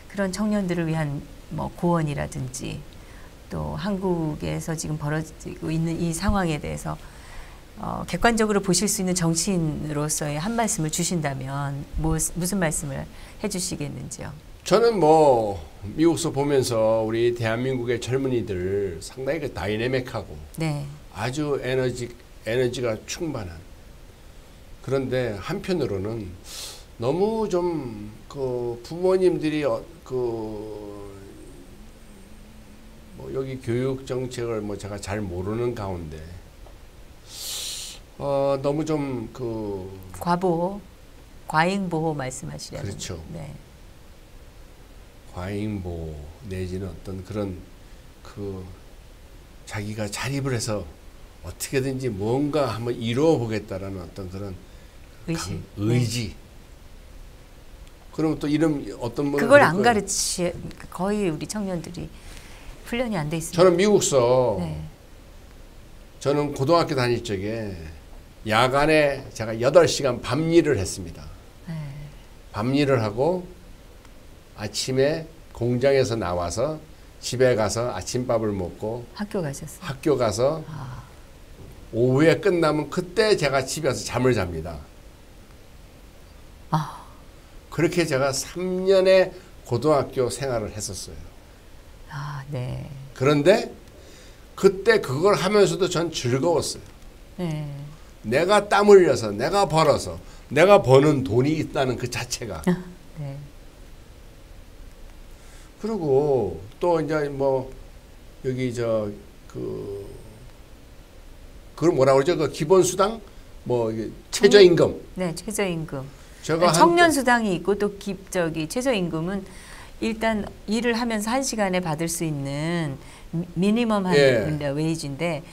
그런 청년들을 위한 뭐 고언이라든지 또 한국에서 지금 벌어지고 있는 이 상황에 대해서 객관적으로 보실 수 있는 정치인으로서의 한 말씀을 주신다면 무슨 말씀을 해주시겠는지요? 저는 뭐 미국서 보면서 우리 대한민국의 젊은이들 상당히 그 다이내믹하고 네. 아주 에너지가 충만한. 그런데 한편으로는 너무 좀 그 부모님들이 뭐 여기 교육 정책을 뭐 제가 잘 모르는 가운데 너무 좀 과잉보호 말씀하시려는. 그렇죠. 네. 과잉보호 내지는 어떤 그런 자기가 자립을 해서 어떻게든지 뭔가 한번 이루어 보겠다라는 어떤 그런 의지. 네. 그럼 또 이런 어떤 그걸 안 거의 우리 청년들이 훈련이 안 돼 있습니다. 저는 미국서 저는 고등학교 다닐 적에 야간에 제가 8시간 밤일을 했습니다. 밤일을 하고 아침에 공장에서 나와서 집에 가서 아침밥을 먹고 학교 가셨어요? 학교 가서 오후에 끝나면 그때 제가 집에 와서 잠을 잡니다. 그렇게 제가 3년의 고등학교 생활을 했었어요. 네. 그런데 그때 그걸 하면서도 전 즐거웠어요. 네. 내가 땀 흘려서 내가 벌어서 내가 버는 돈이 있다는 그 자체가. 네. 그리고 또 이제 뭐 여기 그걸 뭐라 그러죠? 그 기본 수당 뭐 최저임금. 네, 최저임금. 제가 청년 수당이 있고 또 최저임금은 일단 일을 하면서 1시간에 받을 수 있는 미니멈 웨이지인데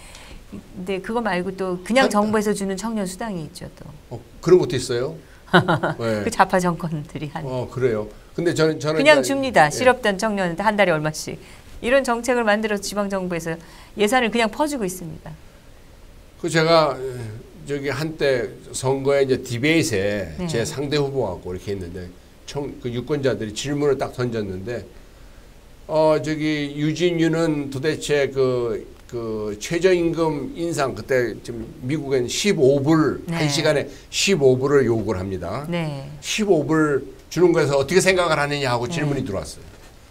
근데 그거 말고 또 그냥 정부에서 주는 청년 수당이 있죠 또. 그런 것도 있어요? 네. 그 좌파 정권들이 하는. 그래요. 근데 저는 그냥 줍니다. 실업된 청년한테 한 달에 얼마씩. 이런 정책을 만들어서 지방 정부에서 예산을 그냥 퍼주고 있습니다. 그 제가 저기 한때 선거에 이제 디베이트에 제 상대 후보하고 이렇게 했는데 그 유권자들이 질문을 딱 던졌는데 저기 유진유는 도대체 그 최저임금 인상 그때 지금 미국엔 15불 1시간에 15불을 요구를 합니다. 15불 주는 거에서 어떻게 생각을 하느냐 하고 질문이 들어왔어요.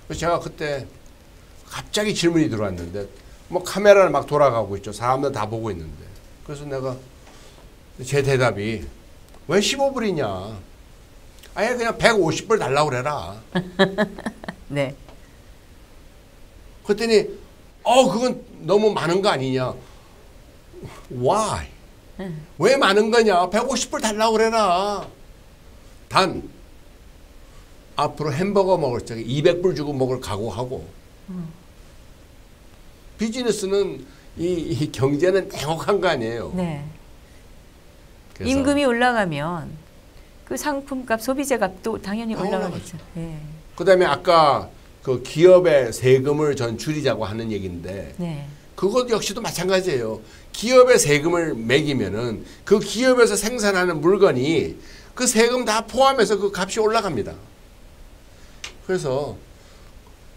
그래서 제가 그때 갑자기 질문이 들어왔는데 뭐 카메라를 막 돌아가고 있죠. 사람들 다 보고 있는데. 그래서 내가 제 대답이 왜 15불이냐? 아예 그냥 150불 달라고 그래라. 네. 그랬더니 그건 너무 많은 거 아니냐? Why? 왜 많은 거냐? 150불 달라고 그래라. 단 앞으로 햄버거 먹을 적에 200불 주고 먹을 각오하고 비즈니스는 이 경제는 냉혹한 거 아니에요. 네. 그래서 임금이 올라가면 그 상품값, 소비재값도 당연히 올라가겠죠. 예. 그다음에 아까 그 기업의 세금을 전 줄이자고 하는 얘기인데 네. 그것 역시도 마찬가지예요. 기업의 세금을 매기면은 그 기업에서 생산하는 물건이 그 세금 다 포함해서 그 값이 올라갑니다. 그래서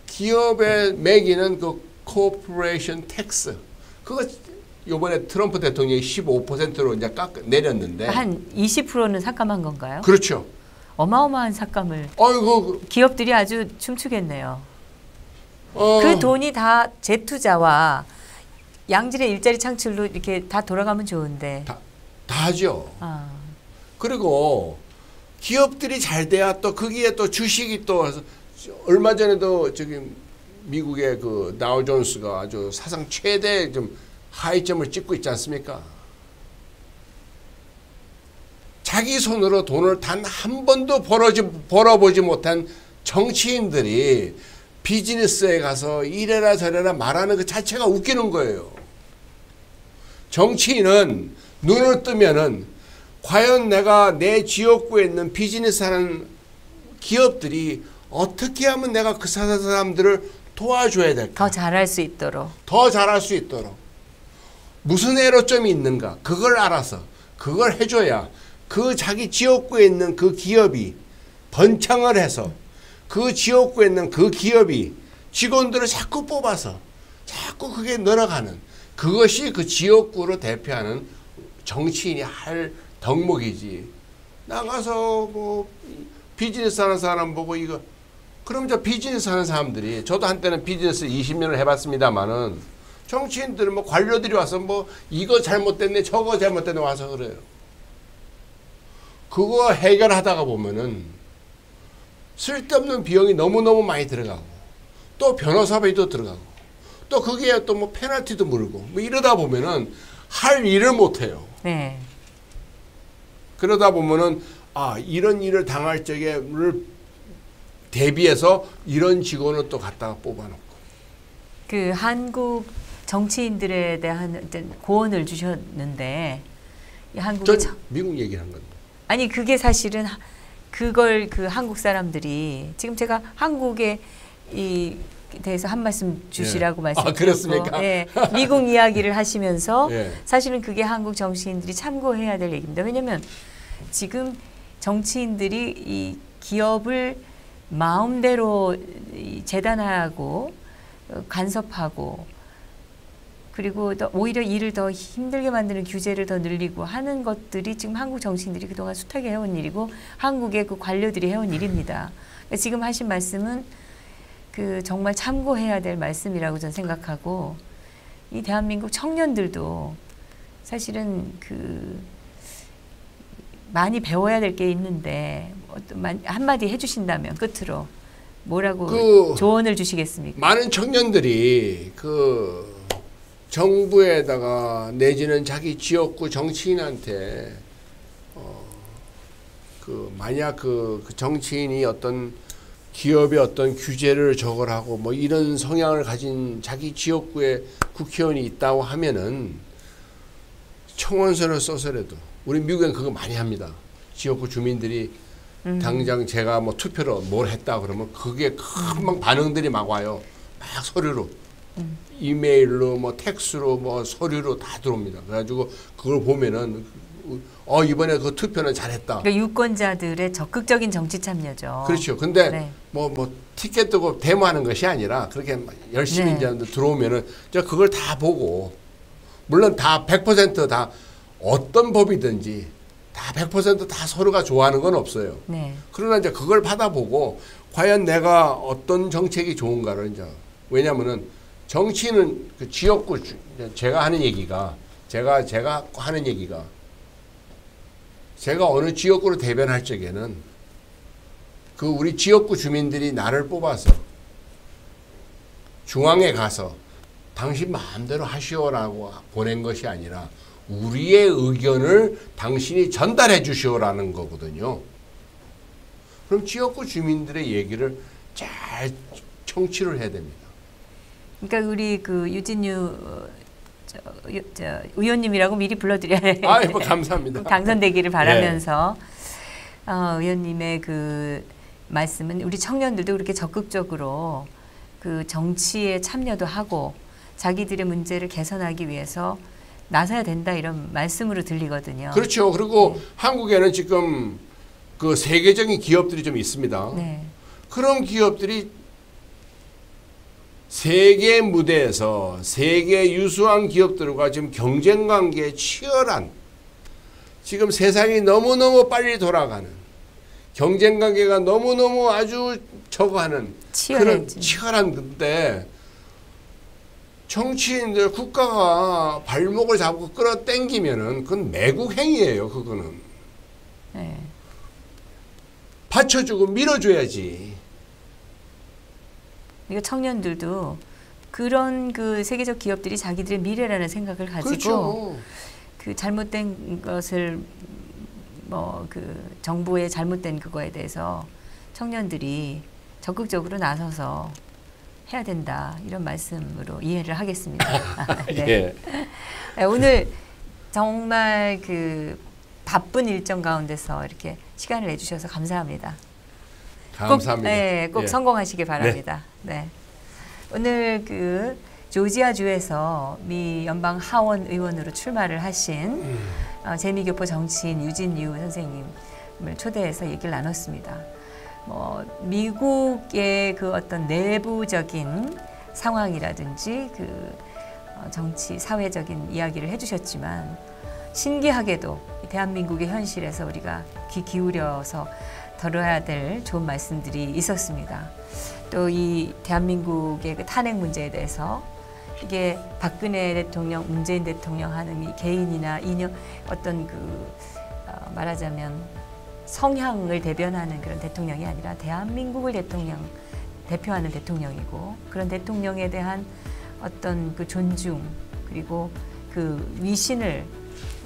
기업에 매기는 그 corporation tax 그거 이번에 트럼프 대통령이 15%로 이제 내렸는데 한 20%는 삭감한 건가요? 그렇죠. 어마어마한 삭감을 어이구 기업들이 아주 춤추겠네요. 그 돈이 다 재투자와 양질의 일자리 창출로 이렇게 다 돌아가면 좋은데 다 하죠. 아. 그리고 기업들이 잘 돼야 또 거기에 또 주식이 또 얼마 전에도 저기 미국의 그 다우존스가 아주 사상 최대 좀 하이점을 찍고 있지 않습니까? 자기 손으로 돈을 단 한 번도 벌어보지 못한 정치인들이 비즈니스에 가서 이래라 저래라 말하는 그 자체가 웃기는 거예요. 정치인은 눈을 뜨면은 과연 내가 내 지역구에 있는 비즈니스 하는 기업들이 어떻게 하면 내가 그 사람들을 도와줘야 될까? 더 잘할 수 있도록. 더 잘할 수 있도록. 무슨 애로점이 있는가? 그걸 알아서 그걸 해줘야 그 자기 지역구에 있는 그 기업이 번창을 해서 그 지역구에 있는 그 기업이 직원들을 자꾸 뽑아서 자꾸 그게 늘어가는 그것이 그 지역구를 대표하는 정치인이 할 덕목이지. 나가서 뭐 비즈니스 하는 사람 보고 이거 그럼 저 비즈니스 하는 사람들이 저도 한때는 비즈니스 20년을 해봤습니다만은 정치인들은 뭐 관료들이 와서 뭐 이거 잘못됐네 저거 잘못됐네 와서 그래요. 그거 해결하다가 보면은 쓸데없는 비용이 너무너무 많이 들어가고 또 변호사비도 들어가고 또 거기에 또 뭐 페널티도 물고 뭐 이러다 보면은 할 일을 못해요. 네. 그러다 보면은 아 이런 일을 당할 적에를 대비해서 이런 직원을 또 갖다가 뽑아놓고 그 한국 정치인들에 대한 어떤 고언을 주셨는데 한국의 전 미국 얘기한 건데 아니 그게 사실은 그걸 그 한국 사람들이 지금 제가 한국에 이 대해서 한 말씀 주시라고 말씀드렸고 그렇습니까? 예, 미국 이야기를 하시면서 예. 사실은 그게 한국 정치인들이 참고해야 될 얘기입니다. 왜냐하면 지금 정치인들이 이 기업을 마음대로 재단하고 간섭하고 그리고 또 오히려 일을 더 힘들게 만드는 규제를 더 늘리고 하는 것들이 지금 한국 정치인들이 그동안 숱하게 해온 일이고 한국의 그 관료들이 해온 일입니다. 그러니까 지금 하신 말씀은 그 정말 참고해야 될 말씀이라고 저는 생각하고 이 대한민국 청년들도 사실은 그 많이 배워야 될 게 있는데 한마디 해주신다면 끝으로 뭐라고 그 조언을 주시겠습니까? 많은 청년들이 그 정부에다가 내지는 자기 지역구 정치인한테 그 만약 그 정치인이 어떤 기업의 어떤 규제를 적으라고 뭐 이런 성향을 가진 자기 지역구에 국회의원이 있다고 하면은 청원서를 써서라도 우리 미국엔 그거 많이 합니다. 지역구 주민들이 당장 제가 뭐 투표로 뭘 했다 그러면 그게 금방 반응들이 막 와요. 막 서류로. 이메일로 뭐 텍스로 뭐 서류로 다 들어옵니다. 그래가지고 그걸 보면은 이번에 그 투표는 잘했다. 그러니까 유권자들의 적극적인 정치 참여죠. 그렇죠. 근데 네. 뭐 티켓 두고 데모하는 것이 아니라 그렇게 열심히 네. 이제 들어오면은 저 그걸 다 보고 물론 다 100%다 어떤 법이든지 다 100%다 서로가 좋아하는 건 없어요. 네. 그러나 이제 그걸 받아보고 과연 내가 어떤 정책이 좋은가를 이제 왜냐면은 정치는 그 지역구 제가 하는 얘기가 제가 하는 얘기가 제가 어느 지역구를 대변할 적에는 그 우리 지역구 주민들이 나를 뽑아서 중앙에 가서 당신 마음대로 하시오라고 보낸 것이 아니라 우리의 의견을 당신이 전달해 주시오라는 거거든요. 그럼 지역구 주민들의 얘기를 잘 청취를 해야 됩니다. 그러니까 우리 그 유진유 의원님이라고 미리 불러드려야 해요. 아이고 감사합니다. 당선되기를 바라면서 의원님의 그 말씀은 우리 청년들도 그렇게 적극적으로 그 정치에 참여도 하고 자기들의 문제를 개선하기 위해서 나서야 된다 이런 말씀으로 들리거든요. 그렇죠. 그리고 한국에는 지금 그 세계적인 기업들이 좀 있습니다. 네. 그런 기업들이 세계 무대에서 세계 유수한 기업들과 지금 경쟁 관계에 치열한, 지금 세상이 너무너무 빨리 돌아가는, 경쟁 관계가 너무너무 아주 저거하는 그런 치열한 건데 정치인들 국가가 발목을 잡고 끌어당기면은 그건 매국 행위예요. 그거는 네. 받쳐주고 밀어줘야지. 그러니까 청년들도 그런 그 세계적 기업들이 자기들의 미래라는 생각을 가지고 그렇죠. 그 잘못된 것을 뭐 그 정부의 잘못된 그거에 대해서 청년들이 적극적으로 나서서 해야 된다 이런 말씀으로 이해를 하겠습니다. 네. 예. 오늘 정말 그 바쁜 일정 가운데서 이렇게 시간을 내주셔서 감사합니다. 감사합니다. 꼭 성공하시길 바랍니다. 네. 오늘 그 조지아주에서 미 연방 하원 의원으로 출마를 하신 재미교포 정치인 유진유 선생님을 초대해서 얘기를 나눴습니다. 미국의 그 어떤 내부적인 상황이라든지 그 정치 사회적인 이야기를 해주셨지만 신기하게도 대한민국의 현실에서 우리가 귀 기울여서 들어야 될 좋은 말씀들이 있었습니다. 또 이 대한민국의 그 탄핵 문제에 대해서 이게 박근혜 대통령, 문재인 대통령 하는 이 개인이나 이념 어떤 그 말하자면 성향을 대변하는 그런 대통령이 아니라 대한민국을 대표하는 대통령이고 그런 대통령에 대한 어떤 그 존중 그리고 그 위신을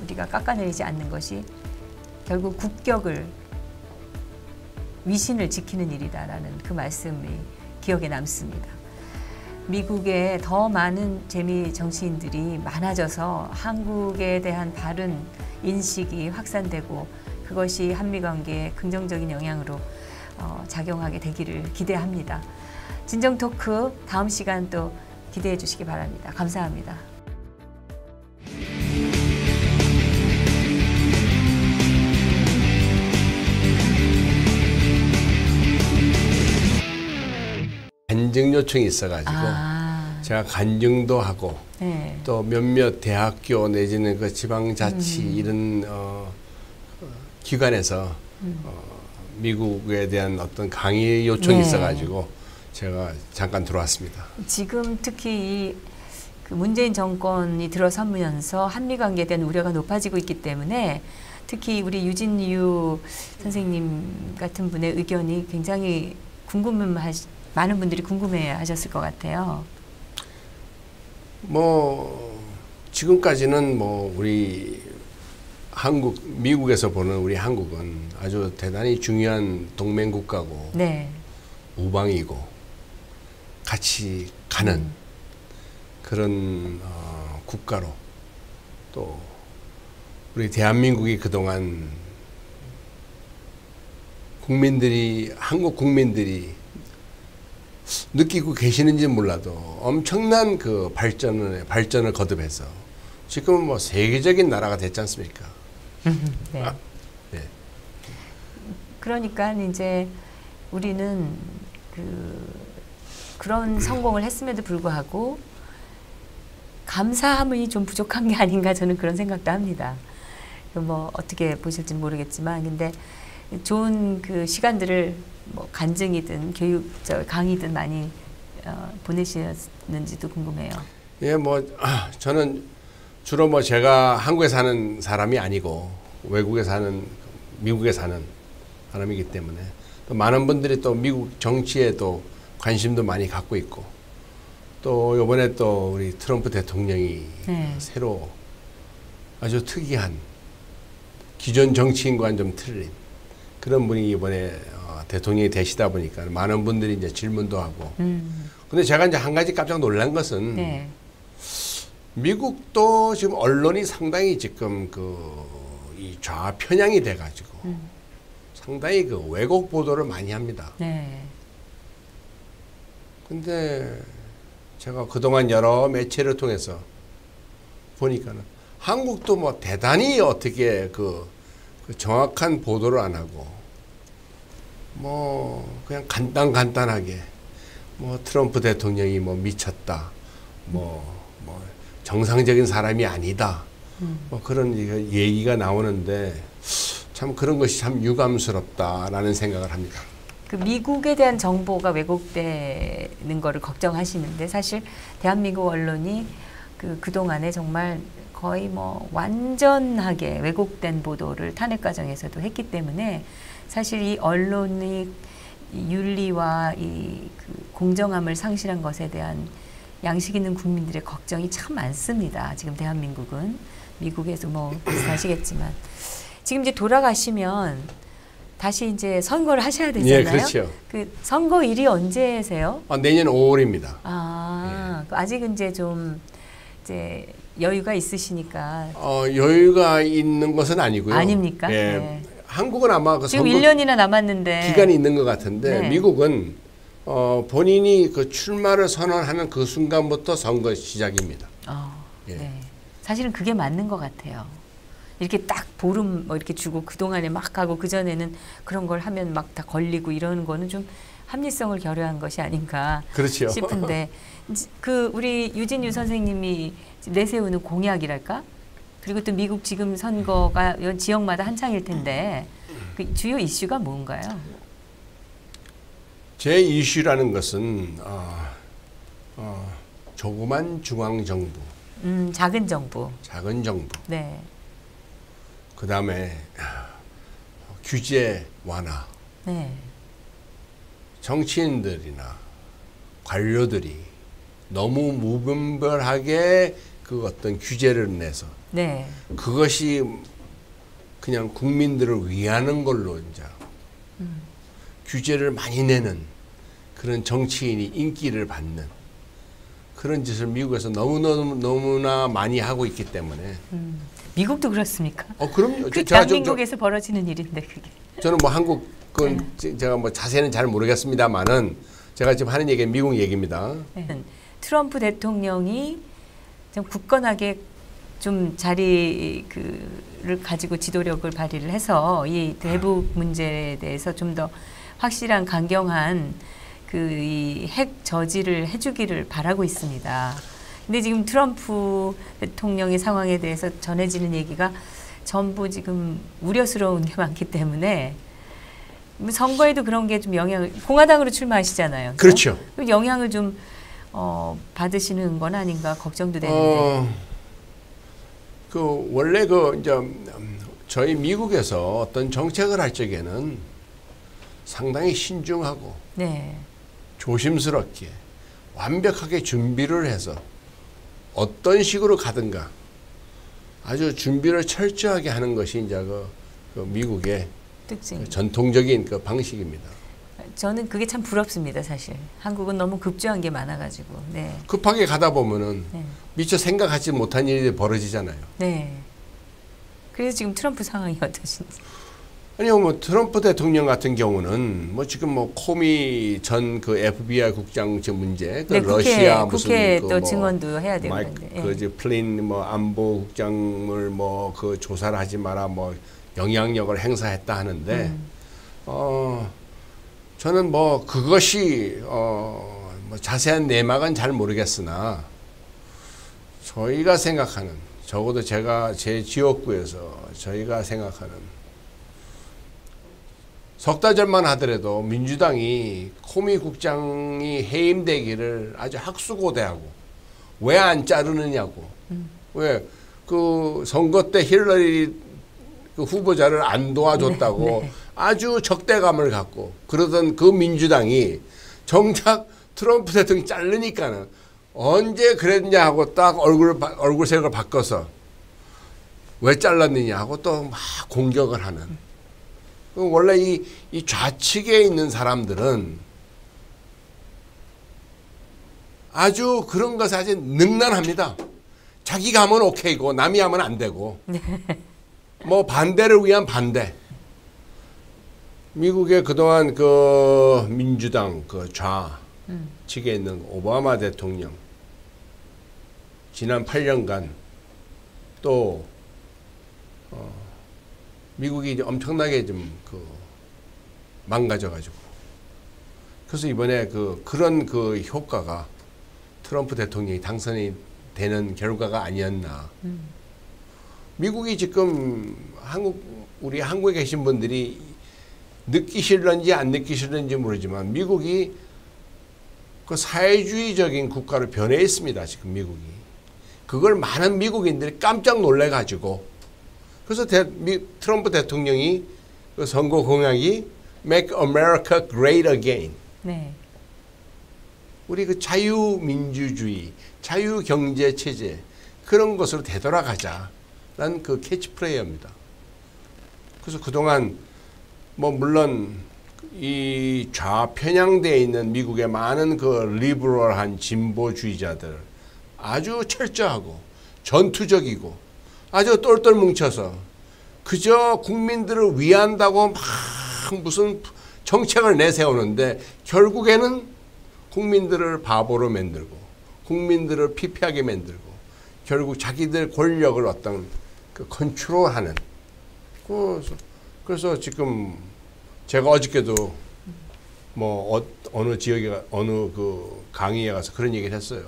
우리가 깎아내리지 않는 것이 결국 국격을 위신을 지키는 일이다라는 그 말씀이 기억에 남습니다. 미국에 더 많은 재미 정치인들이 많아져서 한국에 대한 바른 인식이 확산되고 그것이 한미 관계에 긍정적인 영향으로 작용하게 되기를 기대합니다. 진정 토크 다음 시간 또 기대해 주시기 바랍니다. 감사합니다. 간증 요청이 있어가지고 제가 간증도 하고 네. 또 몇몇 대학교 내지는 그 지방자치 이런 기관에서 미국에 대한 어떤 강의 요청이 있어가지고 제가 잠깐 들어왔습니다. 지금 특히 그 문재인 정권이 들어서면서 한미 관계에 대한 우려가 높아지고 있기 때문에 특히 우리 유진유 선생님 같은 분의 의견이 굉장히 많은 분들이 궁금해하셨을 것 같아요. 지금까지는 우리 미국에서 보는 우리 한국은 아주 대단히 중요한 동맹 국가고 네. 우방이고 같이 가는 그런 국가로 또 우리 대한민국이 그동안 한국 국민들이 느끼고 계시는지 몰라도 엄청난 그 발전을 거듭해서 지금은 세계적인 나라가 됐지 않습니까? 네. 네. 그러니까 이제 우리는 그런 성공을 했음에도 불구하고 감사함이 좀 부족한 게 아닌가 저는 그런 생각도 합니다. 어떻게 보실지는 모르겠지만 근데 좋은 그 시간들을 간증이든 강의든 많이 보내셨는지도 궁금해요. 예, 저는 주로 제가 한국에 사는 사람이 아니고 미국에 사는 사람이기 때문에 또 많은 분들이 또 미국 정치에도 관심도 많이 갖고 있고 또 이번에 또 우리 트럼프 대통령이 새로 아주 특이한 기존 정치인과는 좀 틀린 그런 분이 이번에 대통령이 되시다 보니까 많은 분들이 이제 질문도 하고. 근데 제가 이제 한 가지 깜짝 놀란 것은 미국도 지금 언론이 상당히 지금 이 좌편향이 돼가지고 상당히 그 왜곡 보도를 많이 합니다. 네. 근데 제가 그동안 여러 매체를 통해서 보니까는 한국도 뭐 대단히 어떻게 그 정확한 보도를 안 하고 뭐 그냥 간단하게 뭐 트럼프 대통령이 뭐 미쳤다, 뭐 정상적인 사람이 아니다, 뭐 그런 얘기가 나오는데 참 그런 것이 참 유감스럽다라는 생각을 합니다. 그 미국에 대한 정보가 왜곡되는 거를 걱정하시는데 사실 대한민국 언론이 그동안에 정말 거의 뭐 완전하게 왜곡된 보도를 탄핵 과정에서도 했기 때문에 사실 이 언론의 윤리와 그 공정함을 상실한 것에 대한 양식 있는 국민들의 걱정이 참 많습니다. 지금 대한민국은 미국에도 뭐 비슷하시겠지만 지금 이제 돌아가시면 다시 이제 선거를 하셔야 되잖아요. 예, 그렇죠. 그 선거일이 언제세요? 내년 5월입니다. 예. 아직은 이제 좀 이제 여유가 있으시니까. 여유가 있는 것은 아니고요. 아닙니까? 예. 네. 한국은 아마 그 지금 선거 1년이나 남았는데 기간이 있는 것 같은데 네. 미국은 본인이 그 출마를 선언하는 그 순간부터 선거 시작입니다. 예. 네. 사실은 그게 맞는 것 같아요. 이렇게 딱 보름 뭐 이렇게 주고 그동안에 막 하고 그전에는 그런 걸 하면 막 다 걸리고 이러는 거는 좀 합리성을 결여한 것이 아닌가 그렇죠. 싶은데 그 우리 유진유 선생님이 내세우는 공약이랄까? 그리고 또 미국 지금 선거가 지역마다 한창일 텐데 그 주요 이슈가 뭔가요? 제 이슈라는 것은 조그만 중앙 정부, 작은 정부, 작은 정부. 네, 그 다음에 규제 완화. 네, 정치인들이나 관료들이 너무 무분별하게 그 어떤 규제를 내서 네, 그것이 그냥 국민들을 위하는 걸로 이제 규제를 많이 내는 그런 정치인이 인기를 받는 그런 짓을 미국에서 너무나 많이 하고 있기 때문에 미국도 그렇습니까? 그럼요. 그 대한민국에서 벌어지는 일인데 그게. 저는 뭐 한국은 제가 뭐 자세는 잘 모르겠습니다만은 제가 지금 하는 얘기는 미국 얘기입니다. 네. 트럼프 대통령이 좀 굳건하게 좀 자리를 가지고 지도력을 발휘를 해서 이 대북 문제에 대해서 좀 더 확실한 강경한 이 핵 저지를 해주기를 바라고 있습니다. 근데 지금 트럼프 대통령의 상황에 대해서 전해지는 얘기가 전부 지금 우려스러운 게 많기 때문에 선거에도 그런 게 좀 영향을 공화당으로 출마하시잖아요. 그렇죠. 영향을 좀 받으시는 건 아닌가 걱정도 되는데. 원래 이제 저희 미국에서 어떤 정책을 할 적에는 상당히 신중하고 네. 조심스럽게 완벽하게 준비를 해서 어떤 식으로 가든가 아주 준비를 철저하게 하는 것이 이제 그 미국의 특징. 전통적인 그 방식입니다. 저는 그게 참 부럽습니다, 사실. 한국은 너무 급조한 게 많아가지고. 네. 급하게 가다 보면은 네. 미처 생각하지 못한 일이 벌어지잖아요. 네. 그래서 지금 트럼프 상황이 어떠신지. 아니요, 뭐 트럼프 대통령 같은 경우는 뭐 지금 뭐 코미 전 그 FBI 국장 문제, 그 네, 러시아 무슨 국회 그 또 뭐 증언도 해야 되고 그런데. 그 플린 뭐 안보 국장을 뭐 그 조사를 하지 마라 뭐 영향력을 행사했다 하는데 저는 뭐 그것이 뭐 자세한 내막은 잘 모르겠으나 저희가 생각하는 적어도 제 지역구에서 저희가 생각하는 석 달 전만 하더라도 민주당이 코미 국장이 해임되기를 아주 학수고대하고 왜 안 자르느냐고 왜 그 선거 때 힐러리 그 후보자를 안 도와줬다고 네. 아주 적대감을 갖고 그러던 그 민주당이 정작 트럼프 대통령이 자르니까는 언제 그랬냐 하고 딱 얼굴색을 바꿔서 왜 잘랐느냐 하고 또 막 공격을 하는. 원래 이 좌측에 있는 사람들은 아주 그런 것에 아주 능란합니다. 자기가 하면 오케이고 남이 하면 안 되고 뭐 반대를 위한 반대. 미국의 그동안 그 민주당 그 좌측에 있는 오바마 대통령 지난 8년간 또 미국이 이제 엄청나게 좀 그 망가져가지고 그래서 이번에 그런 그 효과가 트럼프 대통령이 당선이 되는 결과가 아니었나. 미국이 지금 우리 한국에 계신 분들이 느끼실런지 안 느끼실런지 모르지만 미국이 그 사회주의적인 국가로 변해 있습니다. 지금 미국이. 그걸 많은 미국인들이 깜짝 놀래가지고 그래서 트럼프 대통령이 그 선거 공약이 Make America Great Again. 네. 우리 그 자유민주주의, 자유경제체제 그런 것으로 되돌아가자라는 그 캐치프레이어입니다. 그래서 그동안 뭐 물론 이 좌편향되어 있는 미국의 많은 그 리버럴한 진보주의자들 아주 철저하고 전투적이고 아주 똘똘 뭉쳐서 그저 국민들을 위한다고 막 무슨 정책을 내세우는데 결국에는 국민들을 바보로 만들고 국민들을 피폐하게 만들고 결국 자기들 권력을 어떤 그 컨트롤하는 그래서 지금 제가 어저께도 뭐 어느 지역에 어느 그 강의에 가서 그런 얘기를 했어요.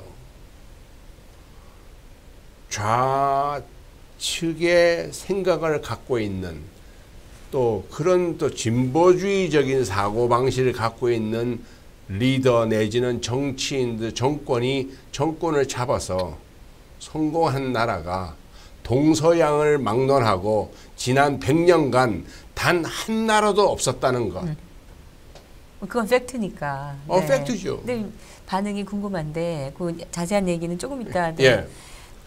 좌측의 생각을 갖고 있는 또 그런 또 진보주의적인 사고 방식을 갖고 있는 리더 내지는 정치인들 정권을 잡아서 성공한 나라가 동서양을 막론하고 지난 100년간 단 한 나라도 없었다는 것. 그건 팩트니까. 네. 팩트죠. 근데 반응이 궁금한데 그 자세한 얘기는 조금 이따 예.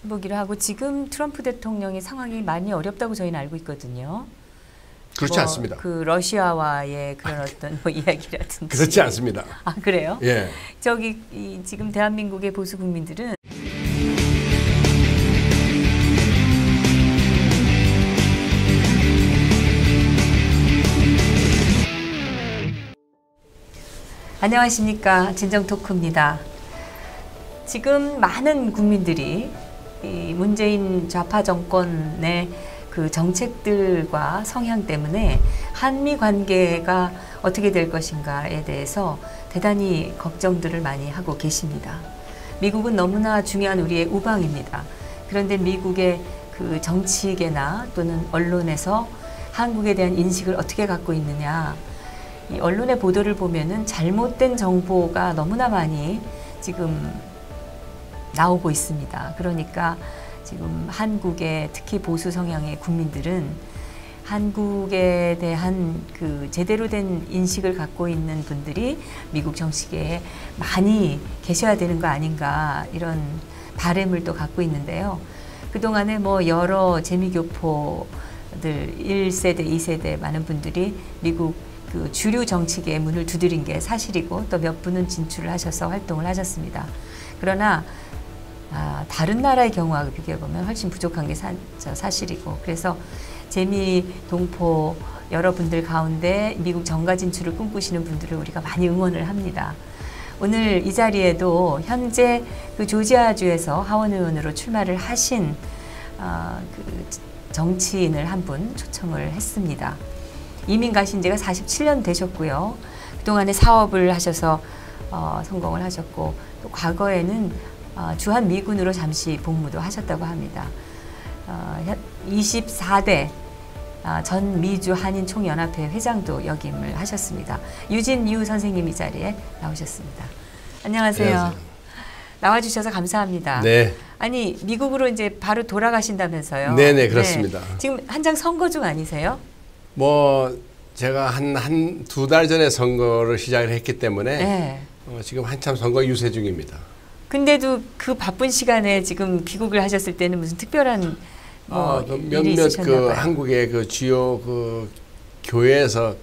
보기로 하고 지금 트럼프 대통령의 상황이 많이 어렵다고 저희는 알고 있거든요. 그렇지 뭐 않습니다. 그 러시아와의 그런 어떤 뭐 이야기라든지. 그렇지 않습니다. 아 그래요? 예. 지금 대한민국의 보수 국민들은 안녕하십니까, 진정 토크입니다. 지금 많은 국민들이 이 문재인 좌파 정권의 그 정책들과 성향 때문에 한미 관계가 어떻게 될 것인가에 대해서 대단히 걱정들을 많이 하고 계십니다. 미국은 너무나 중요한 우리의 우방입니다. 그런데 미국의 그 정치계나 또는 언론에서 한국에 대한 인식을 어떻게 갖고 있느냐. 이 언론의 보도를 보면은 잘못된 정보가 너무나 많이 지금 나오고 있습니다. 그러니까 지금 한국의 특히 보수 성향의 국민들은 한국에 대한 그 제대로 된 인식을 갖고 있는 분들이 미국 정치계에 많이 계셔야 되는 거 아닌가 이런 바람을 또 갖고 있는데요. 그동안에 뭐 여러 재미교포들 1세대, 2세대 많은 분들이 미국 그 주류 정치계의 문을 두드린 게 사실이고 또 몇 분은 진출을 하셔서 활동을 하셨습니다. 그러나 다른 나라의 경우와 비교해보면 훨씬 부족한 게 사실이고 그래서 재미 동포 여러분들 가운데 미국 정가 진출을 꿈꾸시는 분들을 우리가 많이 응원을 합니다. 오늘 이 자리에도 현재 그 조지아주에서 하원 의원으로 출마를 하신 그 정치인을 한 분 초청을 했습니다. 이민 가신 지가 47년 되셨고요. 그동안에 사업을 하셔서 성공을 하셨고 또 과거에는 주한 미군으로 잠시 복무도 하셨다고 합니다. 24대 전 미주 한인 총연합회 회장도 역임을 하셨습니다. 유진유 선생님 이 자리에 나오셨습니다. 안녕하세요. 안녕하세요. 나와주셔서 감사합니다. 네. 아니 미국으로 이제 바로 돌아가신다면서요? 네네 그렇습니다. 네. 지금 한창 선거 중 아니세요? 뭐 제가 한 두 달 전에 선거를 시작을 했기 때문에 네. 지금 한참 선거 유세 중입니다. 근데도 그 바쁜 시간에 지금 귀국을 하셨을 때는 무슨 특별한 일이 몇몇 있으셨나 봐요. 한국의 그 주요 그 교회에서